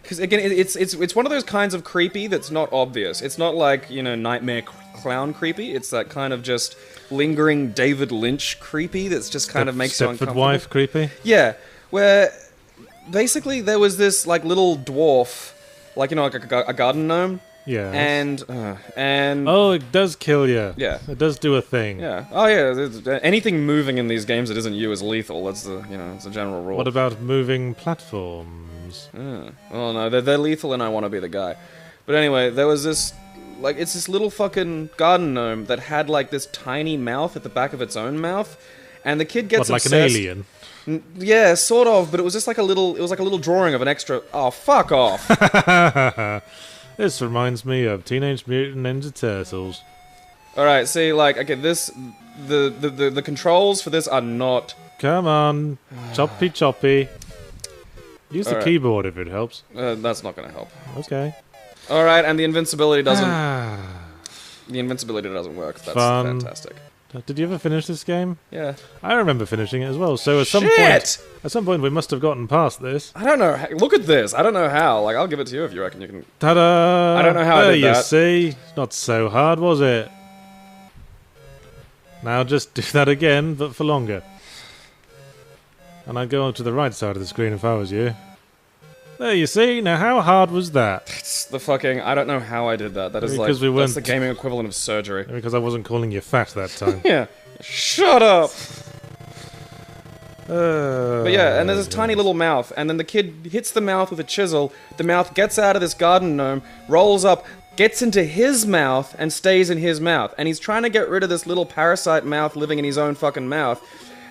Because again, it's one of those kinds of creepy that's not obvious. It's not like, you know, nightmare clown creepy. It's that kind of just lingering David Lynch creepy that's just kind of makes you uncomfortable. Stepford Wife creepy? Yeah, where basically there was this like little dwarf, like, you know, like a garden gnome. Yeah. And oh, it does kill you. Yeah. It does do a thing. Yeah. Oh yeah. Anything moving in these games that isn't you is lethal. That's the it's a general rule. What about moving platforms? Oh no, they're lethal, and I want to be the guy. But anyway, there was this it's this little fucking garden gnome that had like this tiny mouth at the back of its own mouth, and the kid gets like obsessed. an alien. Yeah, sort of, but it was just like a little drawing of an extra. Oh, fuck off. This reminds me of Teenage Mutant Ninja Turtles. Alright, see, like, okay, the controls for this are not... Come on, choppy. Use the keyboard if it helps. That's not gonna help. Okay. Alright, and the invincibility doesn't... the invincibility doesn't work. That's Fun. fantastic. Did you ever finish this game? Yeah. I remember finishing it as well, so at some point we must have gotten past this. I don't know. Look at this. I don't know how. Like, I'll give it to you if you reckon you can... Ta-da! I don't know how I did that. There you see. Not so hard, was it? Now just do that again, but for longer. And I'd go on to the right side of the screen if I was you. There you see. Now how hard was that? It's the fucking... I don't know how I did that. That is because that's the gaming equivalent of surgery. Because I wasn't calling you fat that time. Yeah. Shut up! But yeah, and there's this tiny little mouth, and then the kid hits the mouth with a chisel, the mouth gets out of this garden gnome, rolls up, gets into his mouth, and stays in his mouth. And he's trying to get rid of this little parasite mouth living in his own fucking mouth.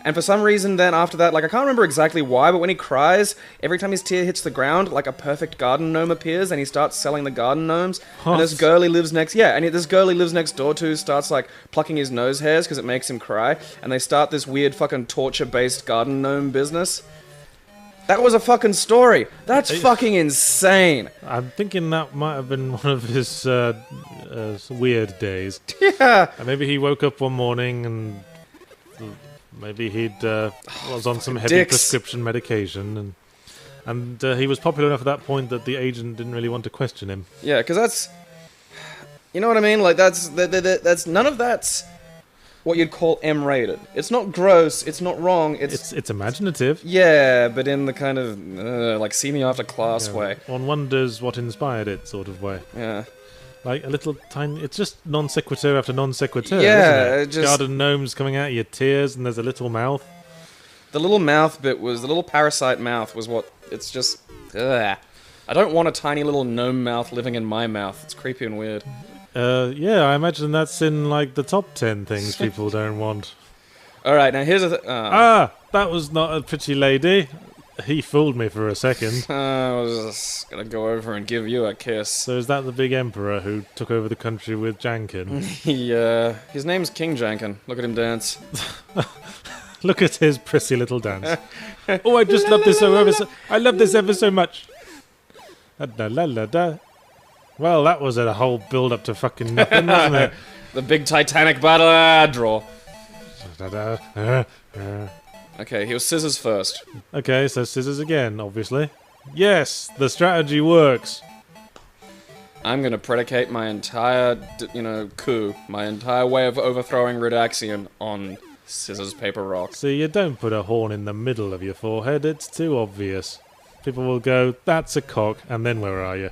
And for some reason then after that, like I can't remember exactly why, but when he cries, every time his tear hits the ground, like a perfect garden gnome appears and he starts selling the garden gnomes. And this girl he lives next, this girl he lives next door to starts like plucking his nose hairs because it makes him cry. And they start this weird fucking torture-based garden gnome business. That was a fucking story. That's fucking insane. I'm thinking that might have been one of his weird days. Yeah. And maybe he woke up one morning and Maybe he'd was on some heavy dicks. prescription medication, and he was popular enough at that point that the agent didn't really want to question him. Yeah, because that's... You know what I mean? Like, that's none of that's what you'd call M-rated. It's not gross, it's not wrong, It's imaginative. Yeah, but in the kind of, like, see me after class way. One wonders what inspired it sort of way. Yeah. Like a little tiny... It's just non sequitur after non sequitur, Yeah, isn't it? it just... Garden gnomes coming out of your tears, and there's a little mouth. The little mouth bit was... The little parasite mouth was what... It's just... Ugh. I don't want a tiny little gnome mouth living in my mouth. It's creepy and weird. Yeah, I imagine that's in, like, the top 10 things people don't want. Alright, now here's the That was not a pretty lady. He fooled me for a second. I was just gonna go over and give you a kiss. So is that the big emperor who took over the country with Jankin? His name's King Jankin. Look at him dance. Look at his prissy little dance. Oh, I just love this I love this ever so much. Da-da-la-la-da. Well, that was a whole build-up to fucking nothing, wasn't it? The big Titanic battle, draw. Okay, he was scissors first. Okay, so scissors again, obviously. Yes, the strategy works. I'm gonna predicate my entire, coup, my entire way of overthrowing Redaxian on scissors, paper, rock. See, you don't put a horn in the middle of your forehead, it's too obvious. People will go, that's a cock, and then where are you?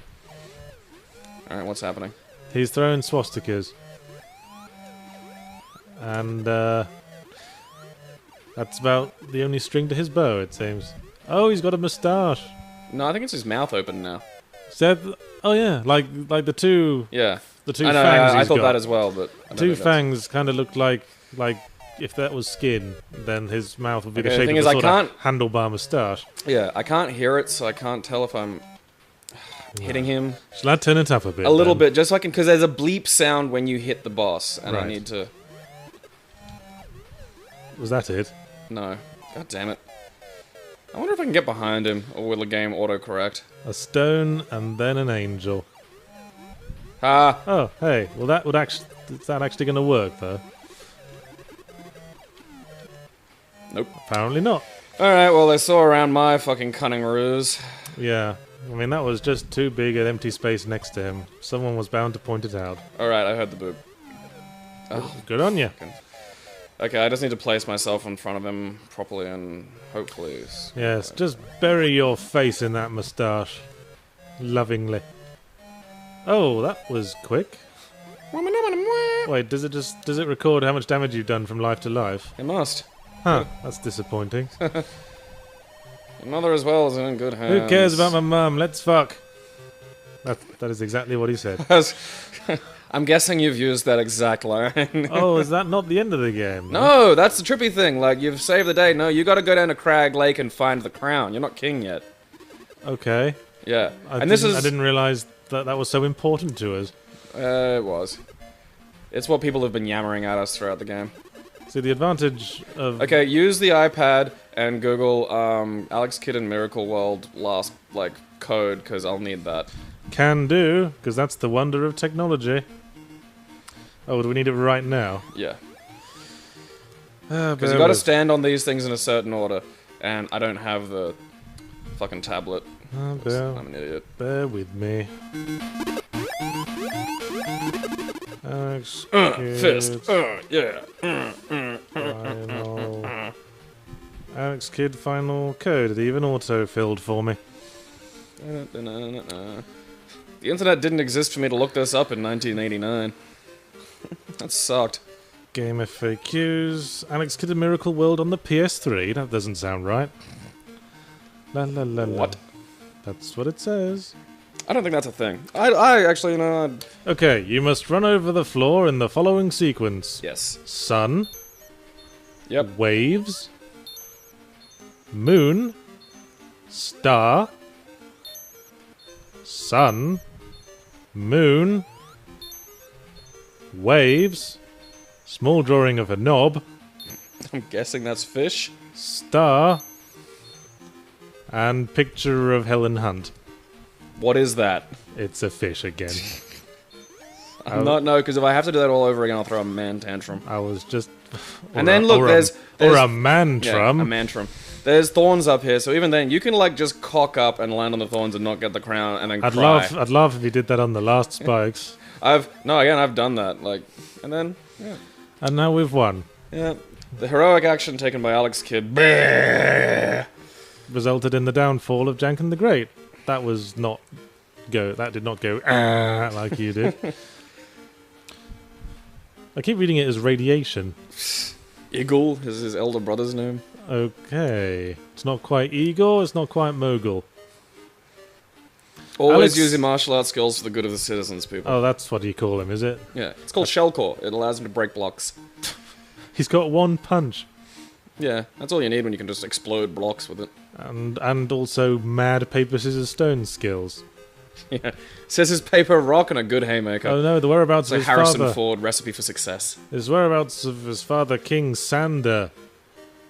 Alright, what's happening? He's throwing swastikas. And, that's about the only string to his bow, it seems. Oh, he's got a moustache. No, I think it's his mouth open now. Oh yeah, like the two... Yeah. The two I know, fangs I thought got. that as well, but... Two fangs kind of looked like if that was skin, then his mouth would be the shape thing of is, a sort of handlebar moustache. Yeah, I can't hear it, so I can't tell if I'm hitting him. Shall I turn it up a bit? A little bit, just so I can... Because there's a bleep sound when you hit the boss, and I need to... Was that it? No. God damn it. I wonder if I can get behind him, or will the game autocorrect? A stone and then an angel. Ah! Oh, hey. Well, that would actually... Is that actually going to work, though? Nope. Apparently not. Alright, well, they saw around my fucking cunning ruse. Yeah. I mean, that was just too big an empty space next to him. Someone was bound to point it out. Alright, I heard the boob. Oh, good on you. Okay, I just need to place myself in front of him properly and hopefully... Yes, just bury your face in that moustache. Lovingly. Oh, that was quick. Wait, does it record how much damage you've done from life to life? It must. Huh, that's disappointing. Your mother as well is in good hands. Who cares about my mum? Let's fuck. That is exactly what he said. I'm guessing you've used that exact line. Oh, is that not the end of the game? No, that's the trippy thing. Like, you've saved the day. No, you gotta go down to Crag Lake and find the crown. You're not king yet. Okay. Yeah. I didn't realise that was so important to us. It was. It's what people have been yammering at us throughout the game. See, the advantage of... Okay, use the iPad and Google Alex Kidd in Miracle World last, code, because I'll need that. Can do, because that's the wonder of technology. Oh, do we need it right now? Yeah. Because you gotta stand on these things in a certain order, and I don't have the fucking tablet. I'm an idiot. Bear with me. Alex Fist. Yeah. Final. Alex Kidd final code. It even auto-filled for me. The internet didn't exist for me to look this up in 1989. That sucked. Game FAQs. Alex Kidd in Miracle World on the PS3. That doesn't sound right. La la la la. What? That's what it says. I don't think that's a thing. I actually, Okay, you must run over the floor in the following sequence. Yes. Sun. Yep. Waves. Moon. Star. Sun. Moon. Waves. Small drawing of a knob. I'm guessing that's fish. Star. And picture of Helen Hunt. What is that? It's a fish again. I'm not, no, because if I have to do that all over again, I'll throw a man tantrum. I was just... And then look, there's Or a mantrum. Yeah, a mantrum. There's thorns up here, so even then, you can like just cock up and land on the thorns and not get the crown, and then cry. I'd love if you did that on the last spikes. I've done that, like, and then, yeah. And now we've won. Yeah. The heroic action taken by Alex Kidd resulted in the downfall of Janken the Great. That was not that did not go like you did. I keep reading it as radiation. Eagle is his elder brother's name. Okay. It's not quite Igor, it's not quite Mogul. Always use your martial arts skills for the good of the citizens, people. Oh, that's what you call him, is it? Yeah, it's called Shellcore. It allows him to break blocks. He's got one punch. Yeah, that's all you need when you can just explode blocks with it. And also mad paper, scissors, stone skills. Yeah. Scissors, paper, rock, and a good haymaker. Oh no, the whereabouts of his Harrison father. Ford, recipe for success. His whereabouts of his father, King Sander,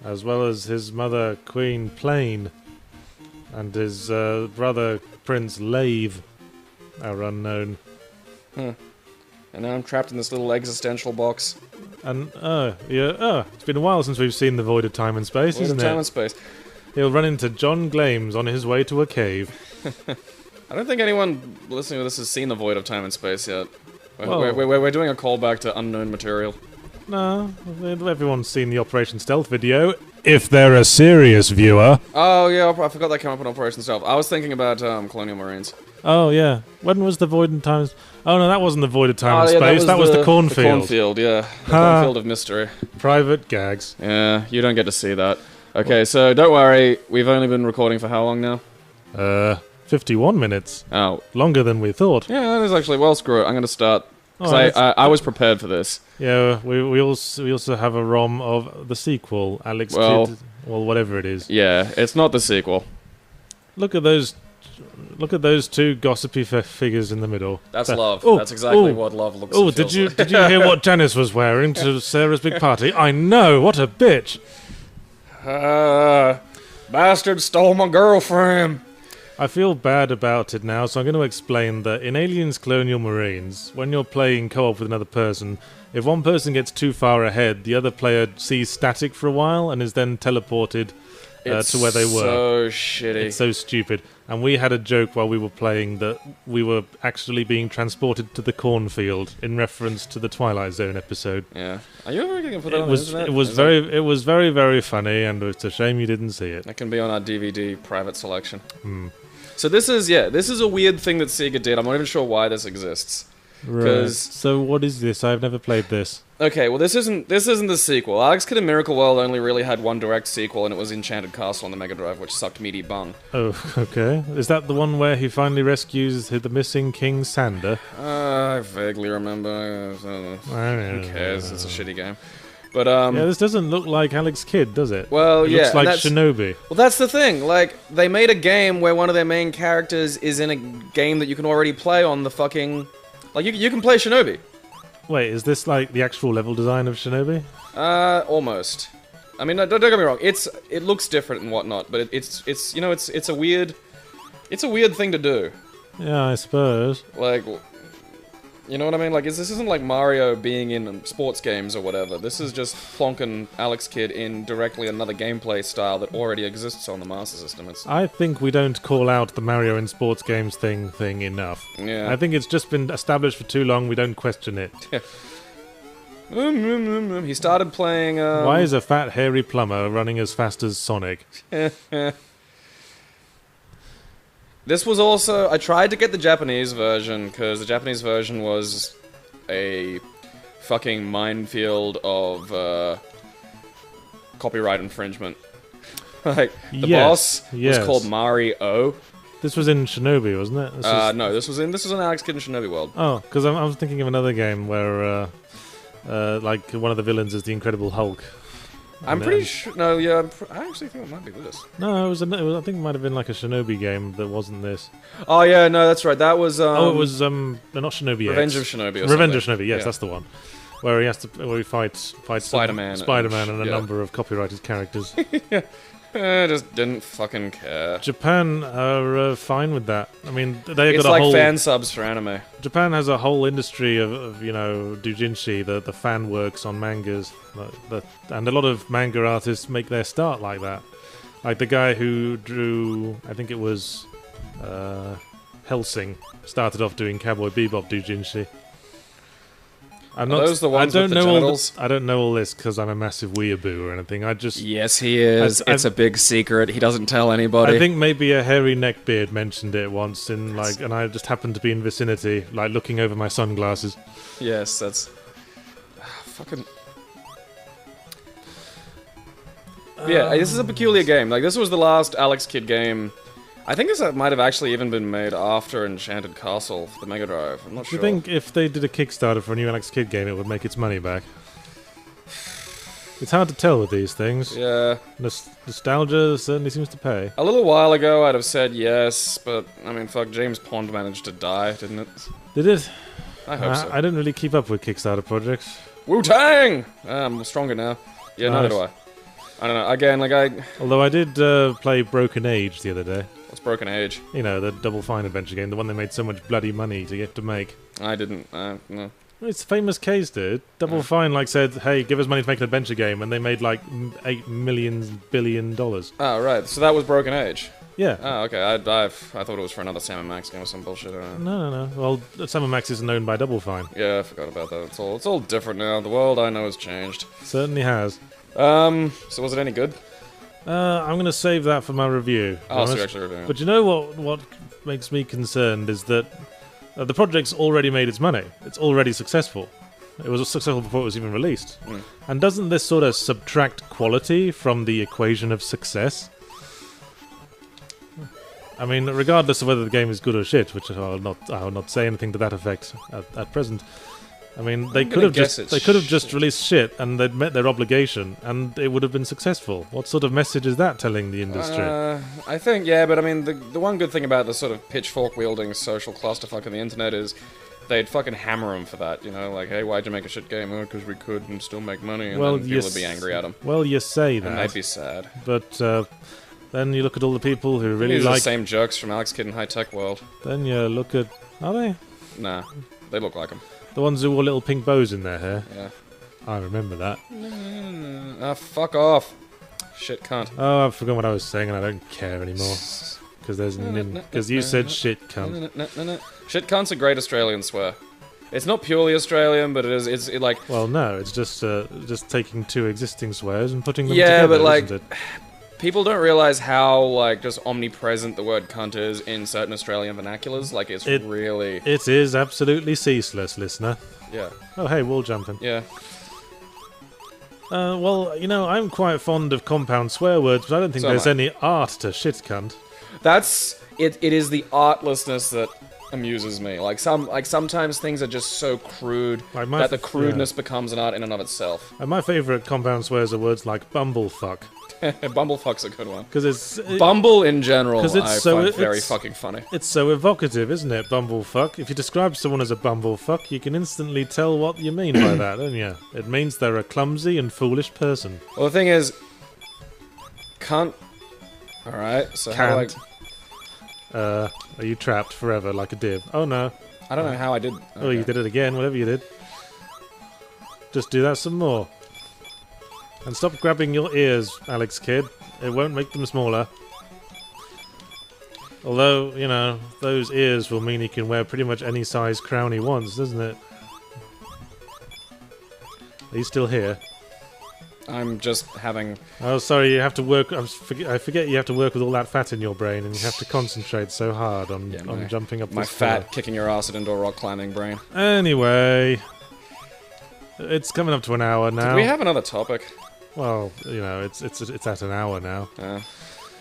as well as his mother, Queen Plain, and his brother, Prince Lave, are unknown. And now I'm trapped in this little existential box. And, it's been a while since we've seen the Void of Time and Space, isn't it? Time and Space. He'll run into John Glames on his way to a cave. I don't think anyone listening to this has seen the Void of Time and Space yet. Well, We're doing a callback to unknown material. No, everyone's seen the Operation Stealth video. If they're a serious viewer. Oh, yeah, I forgot that came up in Operation Stealth. I was thinking about Colonial Marines. Oh, yeah. When was the Void of Time... Oh, no, that wasn't the Void of Time and Space. That was the cornfield. The cornfield, yeah. The cornfield of mystery. Private gags. Yeah, you don't get to see that. Okay, so don't worry. We've only been recording for how long now? 51 minutes. Oh. Longer than we thought. Yeah, that is actually... Well, screw it. I'm going to start. Because I was prepared for this. Yeah, we also have a ROM of the sequel, Alex Kidd... Well, whatever it is. Yeah, it's not the sequel. Look at those two gossipy figures in the middle. That's love. That's exactly what love looks like. Oh, did you hear what Janice was wearing to Sarah's big party? I know, what a bitch. Bastard stole my girlfriend. I feel bad about it now, so I'm going to explain that in Aliens Colonial Marines, when you're playing co-op with another person, if one person gets too far ahead, the other player sees static for a while and is then teleported to where they were. So shitty. It's so stupid. And we had a joke while we were playing that we were actually being transported to the cornfield in reference to the Twilight Zone episode. Yeah. Are you ever going to put that on the internet? It was very, very funny, and it's a shame you didn't see it. That can be on our DVD private selection. So this is a weird thing that Sega did. I'm not even sure why this exists. Right. So what is this? I've never played this. Okay, well this isn't the sequel. Alex Kidd in Miracle World only really had one direct sequel, and it was Enchanted Castle on the Mega Drive, which sucked meaty bung. Oh, okay. Is that the one where he finally rescues the missing King Sander? I vaguely remember. Who cares? It's a shitty game. But yeah, this doesn't look like Alex Kidd, does it? Well, it yeah, looks like Shinobi. Well, that's the thing. Like, they made a game where one of their main characters is in a game that you can already play on the fucking... Like, you can play Shinobi. Wait, is this like the actual level design of Shinobi? Almost. I mean, don't get me wrong. It looks different and whatnot, but it's you know, it's a weird thing to do. Yeah, I suppose. Like, you know what I mean? Like, this isn't like Mario being in sports games or whatever. This is just plonking Alex Kidd in directly another gameplay style that already exists on the Master System. I think we don't call out the Mario in sports games thing enough. Yeah. I think it's just been established for too long, we don't question it. He started playing... Why is a fat, hairy plumber running as fast as Sonic? This was also... I tried to get the Japanese version, because the Japanese version was a fucking minefield of copyright infringement. Like, the boss was called Mari O. This was in Shinobi, wasn't it? No, this was in Alex Kidd in Shinobi World. Oh, because I was thinking of another game where, like, one of the villains is the Incredible Hulk. I'm pretty sure... No, yeah, I actually think it might be this. No, I think it might have been like a Shinobi game that wasn't this. Oh, yeah, no, that's right. That was... it was, no, not Shinobi Revenge X. of Shinobi or Revenge something. of Shinobi, yes, that's the one. Where he fights Spider-Man and a number of copyrighted characters. Yeah. I just didn't fucking care. Japan are fine with that. I mean, they It's got a like whole fan subs for anime. Japan has a whole industry of you know, doujinshi, the fan works on mangas, and a lot of manga artists make their start like that. Like the guy who drew, I think it was Hellsing, started off doing Cowboy Bebop doujinshi. I'm Are those the ones with the genitals? I don't know all this because I'm a massive weeaboo or anything. I just Yes, he is. It's a big secret. He doesn't tell anybody. I think maybe a hairy neckbeard mentioned it once in like, and I just happened to be in vicinity, like looking over my sunglasses. Yes, that's fucking. Yeah, this is a peculiar game. Like, this was the last Alex Kidd game. I think this might have actually even been made after Enchanted Castle for the Mega Drive. I'm not Do sure. you think if they did a Kickstarter for a new Alex Kidd game, it would make its money back? It's hard to tell with these things. Yeah. Nostalgia certainly seems to pay. A little while ago, I'd have said yes, but, I mean, fuck, James Pond managed to die, didn't it? Did it? I hope so. I didn't really keep up with Kickstarter projects. Wu-Tang! I'm stronger now. Yeah, neither do I. I don't know, again, like Although I did play Broken Age the other day. What's Broken Age? You know, the Double Fine adventure game, the one they made so much bloody money to get to make. I didn't, no. It's a famous case, dude. Double Fine, like, said, hey, give us money to make an adventure game, and they made, like, $8 billion. Oh, right, so that was Broken Age? Yeah. Oh, okay, I thought it was for another Sam & Max game or some bullshit. No. Well, Sam & Max isn't owned by Double Fine. Yeah, I forgot about that. It's all different now. The world I know has changed. Certainly has. So was it any good? I'm going to save that for my review. Oh, so you're actually reviewing it. But you know what makes me concerned is that the project's already made its money. It's already successful. It was successful before it was even released. And doesn't this sort of subtract quality from the equation of success? I mean, regardless of whether the game is good or shit, which I will not say anything to that effect at present. I mean, they could have just released shit and they'd met their obligation and it would have been successful. What sort of message is that telling the industry? I think, yeah, but I mean, the one good thing about the sort of pitchfork-wielding social clusterfuck on the internet is they'd fucking hammer them for that, you know? Like, hey, why'd you make a shit game? Oh, because we could and still make money, and then people would be angry at them. Well, you say that. And they'd be sad. But then you look at all the people who really These like... are the same jokes from Alex Kidd in High Tech World. Then you look at... Are they? Nah, they look like them. The ones who wore little pink bows in their hair. Yeah. I remember that. Ah, fuck off. Shit cunt. Oh, I forgot what I was saying and I don't care anymore. Because you said shit cunt. Shit cunt's a great Australian swear. It's not purely Australian, but it's like... Well, no, it's just taking two existing swears and putting them together, together, but like... isn't it? People don't realise how, like, just omnipresent the word cunt is in certain Australian vernaculars. Like, it's really... It is absolutely ceaseless, listener. Yeah. Oh, hey, wall jumping. Yeah. Well, you know, I'm quite fond of compound swear words, but I don't think there's any art to shit cunt. That's... It is the artlessness that amuses me. Like, sometimes things are just so crude that the crudeness becomes an art in and of itself. And my favourite compound swears are words like bumblefuck. Bumblefuck's a good one. Because Bumble in general, I find very fucking funny. It's so evocative, isn't it? Bumblefuck. If you describe someone as a bumblefuck, you can instantly tell what you mean by that, don't you? It means they're a clumsy and foolish person. Well, the thing is, cunt. All right, so can't. Are you trapped forever like a div? Oh no. I don't know how I did. Okay. Oh, you did it again. Whatever you did. Just do that some more. And stop grabbing your ears, Alex Kidd. It won't make them smaller. Although, you know, those ears will mean he can wear pretty much any size crown he wants, doesn't it? Are you still here? I'm just having... Oh, sorry, you have to work... I forget you have to work with all that fat in your brain, and you have to concentrate so hard on jumping up my this fat, kicking your ass at indoor rock climbing brain. Anyway... It's coming up to an hour now. Did we have another topic? Well, you know, it's at an hour now.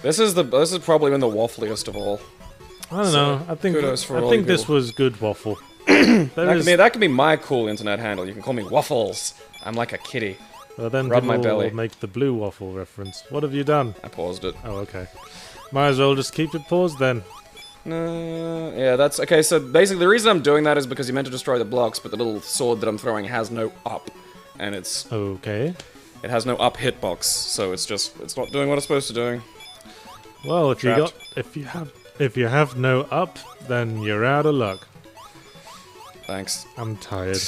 This is probably been the waffliest of all. I don't know. I think this was good waffle. That could be my cool internet handle. You can call me Waffles. I'm like a kitty. Well, then rub my people belly. Will make the blue waffle reference. What have you done? I paused it. Oh, okay. Might as well just keep it paused then. Yeah, that's okay. So basically, the reason I'm doing that is because you meant to destroy the blocks, but the little sword that I'm throwing has no up, and it's okay. It has no up hitbox, so it's not doing what it's supposed to do. Well, if you have no up, then you're out of luck. Thanks. I'm tired.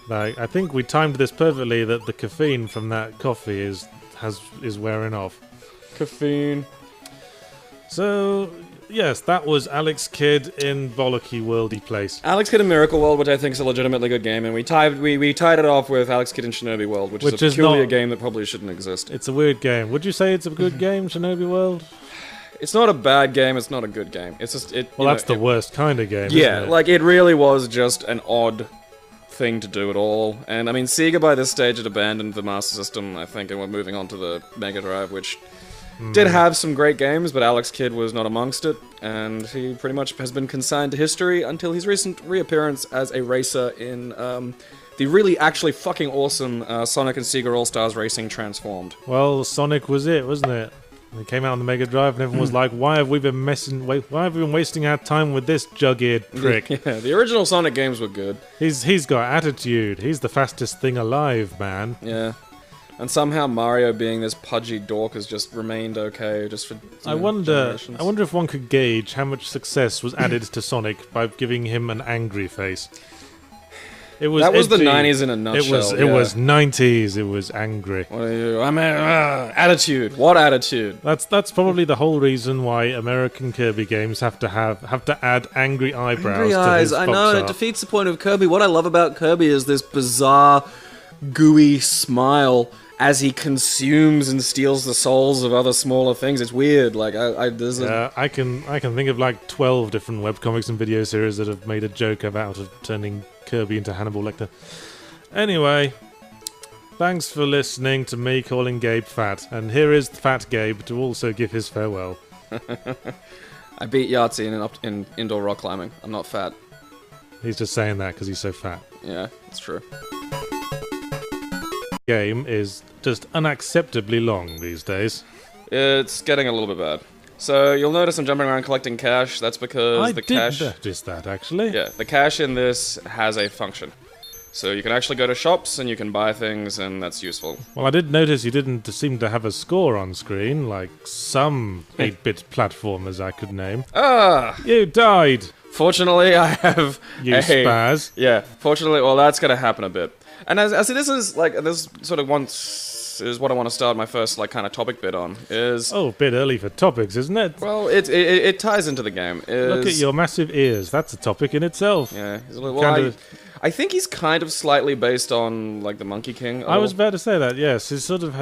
Like, I think we timed this perfectly. That the caffeine from that coffee is wearing off. Caffeine. So yes, that was Alex Kidd in Bollocky Worldy Place. Alex Kidd in Miracle World, which I think is a legitimately good game, and we tied it off with Alex Kidd in Shinobi World, which is a peculiar game that probably shouldn't exist. It's a weird game. Would you say it's a good game, Shinobi World? It's not a bad game. It's not a good game. It's just that's the worst kind of game. Yeah, isn't it? like it really was just an odd thing to do at all. And I mean, Sega by this stage had abandoned the Master System, I think, and we're moving on to the Mega Drive, which did have some great games, but Alex Kidd was not amongst it, and he pretty much has been consigned to history until his recent reappearance as a racer in the really actually fucking awesome Sonic and Sega All-Stars Racing Transformed. Well, Sonic was it, wasn't it? It came out on the Mega Drive, and everyone was like, "Why have we been wasting our time with this jug-eared prick?" Yeah, the original Sonic games were good. He's got attitude. He's the fastest thing alive, man. Yeah. And somehow Mario being this pudgy dork has just remained okay, just for I wonder if one could gauge how much success was added to Sonic by giving him an angry face. That was the 90s in a nutshell. It was 90s. It was angry. What are you? Attitude. What attitude? That's probably the whole reason why American Kirby games have to add angry eyebrows. Angry to eyes. his I box know. art. It defeats the point of Kirby. What I love about Kirby is this bizarre, gooey smile as he consumes and steals the souls of other smaller things. It's weird. Like I can think of like 12 different webcomics and video series that have made a joke about turning Kirby into Hannibal Lecter. Anyway, thanks for listening to me calling Gabe fat, and here is Fat Gabe to also give his farewell. I beat Yahtzee in indoor rock climbing. I'm not fat. He's just saying that because he's so fat. Yeah, it's true. Game is just unacceptably long these days. It's getting a little bit bad. So you'll notice I'm jumping around collecting cash. That's because the cash... I did notice that, actually. Yeah, the cash in this has a function. So you can actually go to shops and you can buy things, and that's useful. Well, I did notice you didn't seem to have a score on screen, like some 8-bit platformers I could name. Ah! You died! Fortunately, I have You spaz. Yeah, fortunately, well, that's going to happen a bit. And as this is, like, this sort of is what I want to start my first, like, kind of topic bit on, is... Oh, a bit early for topics, isn't it? Well, it ties into the game. Look at your massive ears. That's a topic in itself. Yeah. Well, I think he's kind of slightly based on, like, the Monkey King. I was about to say that, yes. He sort of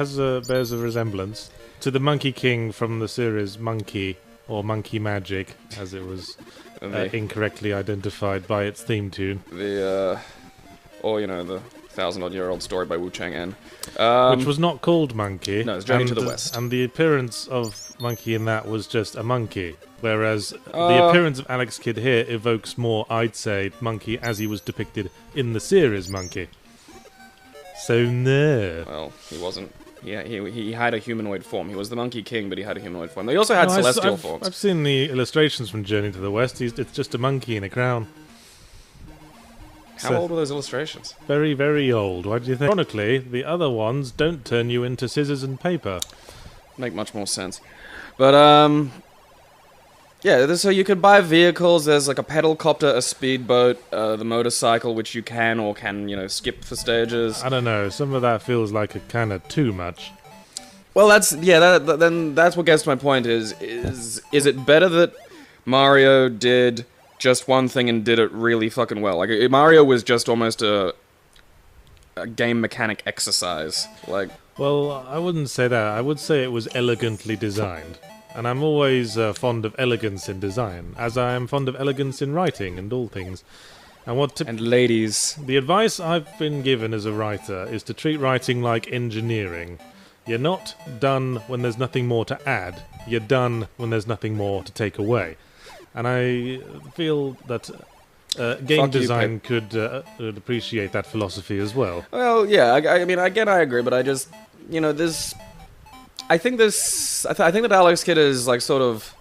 bears a resemblance to the Monkey King from the series Monkey, or Monkey Magic, as it was incorrectly identified by its theme tune. The 1,000-odd-year-old story by Wu Chang-en. Which was not called Monkey. No, it's Journey to the West. And the appearance of Monkey in that was just a monkey. Whereas the appearance of Alex Kidd here evokes more, I'd say, Monkey as he was depicted in the series Monkey. So no. Well, he wasn't. Yeah, he had a humanoid form. He was the Monkey King, but he had a humanoid form. He also had celestial forms. I've seen the illustrations from Journey to the West. It's just a monkey in a crown. How old were those illustrations? Very, very old. Why do you think? Ironically, the other ones don't turn you into scissors and paper. Make much more sense. But, yeah, so you could buy vehicles. There's like a pedal copter, a speedboat, the motorcycle, which you can skip for stages. I don't know. Some of that feels like a kind of too much. Well, then that's what gets to my point is it better that Mario did just one thing and did it really fucking well? Like, Mario was just almost a game mechanic exercise. Like, well, I wouldn't say that. I would say it was elegantly designed. And I'm always fond of elegance in design, as I am fond of elegance in writing and all things. And ladies. The advice I've been given as a writer is to treat writing like engineering. You're not done when there's nothing more to add. You're done when there's nothing more to take away. And I feel that game design could appreciate that philosophy as well. Well, yeah, I mean, again, I agree, but I just, this... I think that Alex Kidd is, like, sort of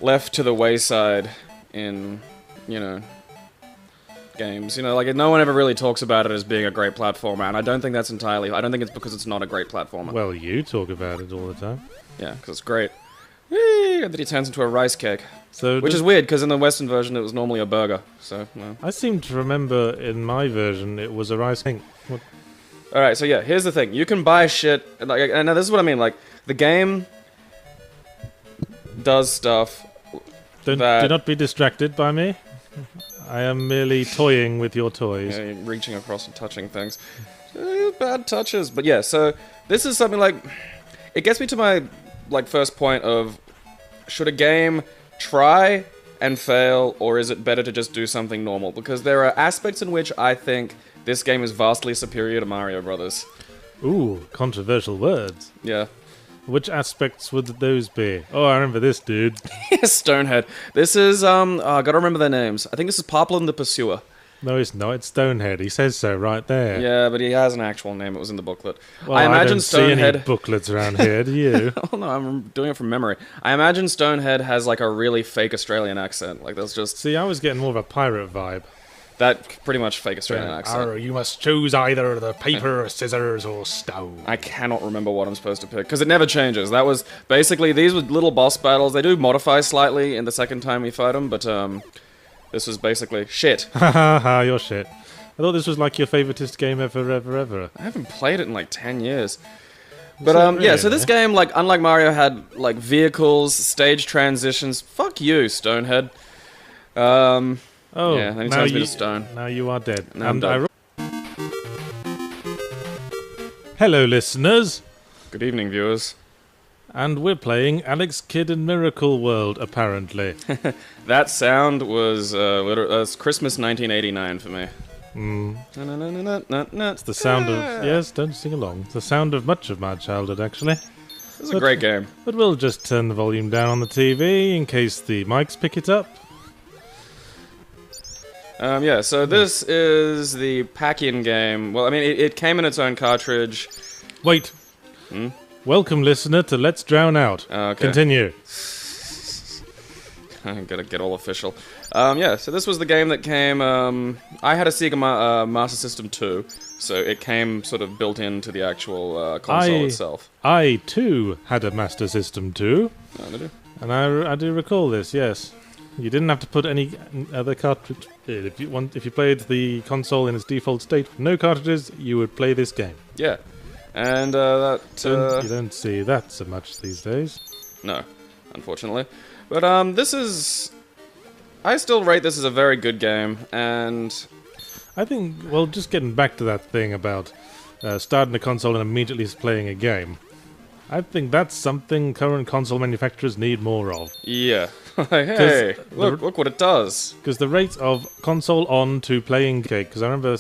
left to the wayside in, games. You know, like no one ever really talks about it as being a great platformer, and I don't think that's entirely. I don't think it's because it's not a great platformer. Well, you talk about it all the time. Yeah, because it's great. Whee! And then he turns into a rice cake. So which is weird, because in the Western version it was normally a burger. So, no. I seem to remember in my version it was a rice cake. Alright, so yeah, here's the thing. You can buy shit, and now this is what I mean, like, the game does stuff Do not be distracted by me. I am merely toying with your toys. Yeah, you're reaching across and touching things. Bad touches. But yeah, so this is something like... It gets me to my first point of... Should a game try and fail, or is it better to just do something normal? Because there are aspects in which I think this game is vastly superior to Mario Brothers. Ooh, controversial words. Yeah. Which aspects would those be? Oh, I remember this dude. Stonehead. This is, I gotta remember their names. I think this is Poplin the Pursuer. No, it's not. It's Stonehead. He says so right there. Yeah, but he has an actual name. It was in the booklet. Well, I imagine Stonehead... see any booklets around here, do you? Oh, no, I'm doing it from memory. I imagine Stonehead has, like, a really fake Australian accent. Like, that's just... See, I was getting more of a pirate vibe. That pretty much fake Australian accent. You must choose either the paper, scissors, or stone. I cannot remember what I'm supposed to pick, because it never changes. That was... Basically, these were little boss battles. They do modify slightly in the second time we fight them, but, this was basically shit. Ha ha ha, you're shit. I thought this was like your favoritist game ever. I haven't played it in like 10 years. But really? Yeah, so this game, like, unlike Mario, had like vehicles, stage transitions. Fuck you, Stonehead. Yeah, then he turns me to stone. Now you are dead. Now I'm dead. Hello, listeners. Good evening, viewers. And we're playing Alex Kidd in Miracle World, apparently. That sound was Christmas 1989 for me. It's the sound of... Yes, don't sing along. It's the sound of much of my childhood, actually. It's a great game. But we'll just turn the volume down on the TV in case the mics pick it up. Yeah, so this is the pack-in game. Well, I mean, it came in its own cartridge. Wait. Welcome, listener, to Let's Drown Out. Okay. Continue. I'm gonna get all official. Yeah, so this was the game that came... I had a Sega Master System 2, so it came sort of built into the actual console itself. I, too, had a Master System 2. Oh, did you? And I do recall this, yes. You didn't have to put any other cartridge... If you played the console in its default state with no cartridges, you would play this game. Yeah. And you don't see that so much these days. No, unfortunately. But this is... I still rate this as a very good game, and... I think, well, just getting back to that thing about starting a console and immediately playing a game, I think that's something current console manufacturers need more of. Yeah. Hey, look what it does. Because the rate of console on to playing cake, because I remember...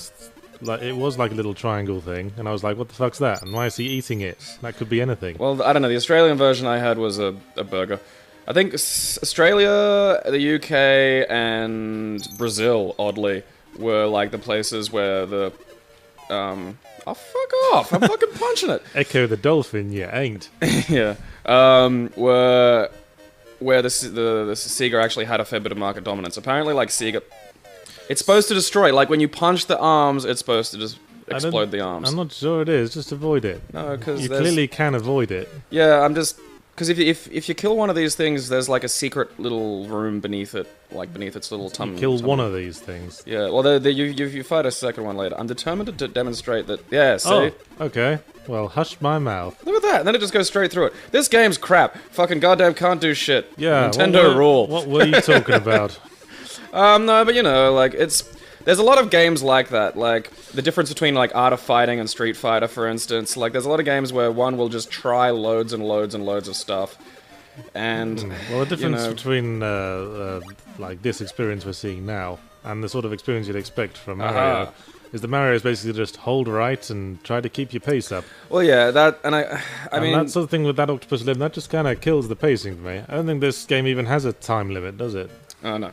Like, it was like a little triangle thing, and I was like, what the fuck's that? And why is he eating it? That could be anything. Well, I don't know, the Australian version I had was a burger. I think Australia, the UK, and Brazil, oddly, were like the places where the... Oh, fuck off! I'm fucking punching it! Echo the dolphin, you ain't. Yeah. Where the Sega actually had a fair bit of market dominance. Apparently, like, Sega... It's supposed to destroy. Like, when you punch the arms, it's supposed to just explode the arms. I'm not sure it is. Just avoid it. No, because you clearly can avoid it. Yeah, I'm just... Because if you kill one of these things, there's like a secret little room beneath it, like beneath its little tummy. You kill one of these things. Yeah, well, you fight a second one later. I'm determined to demonstrate that... Yeah, see? Oh, okay. Well, hush my mouth. Look at that, and then it just goes straight through it. This game's crap. Fucking goddamn can't do shit. Yeah, Nintendo rule. What were you talking about? No, but you know, like, there's a lot of games like that, like, the difference between, like, Art of Fighting and Street Fighter, for instance. Like, there's a lot of games where one will just try loads and loads and loads of stuff, and... Well, the difference between, like, this experience we're seeing now and the sort of experience you'd expect from Mario is the Mario is basically just hold right and try to keep your pace up. Well, yeah, that, and I mean... that sort of thing with that octopus limb, that just kind of kills the pacing for me. I don't think this game even has a time limit, does it? Oh, no.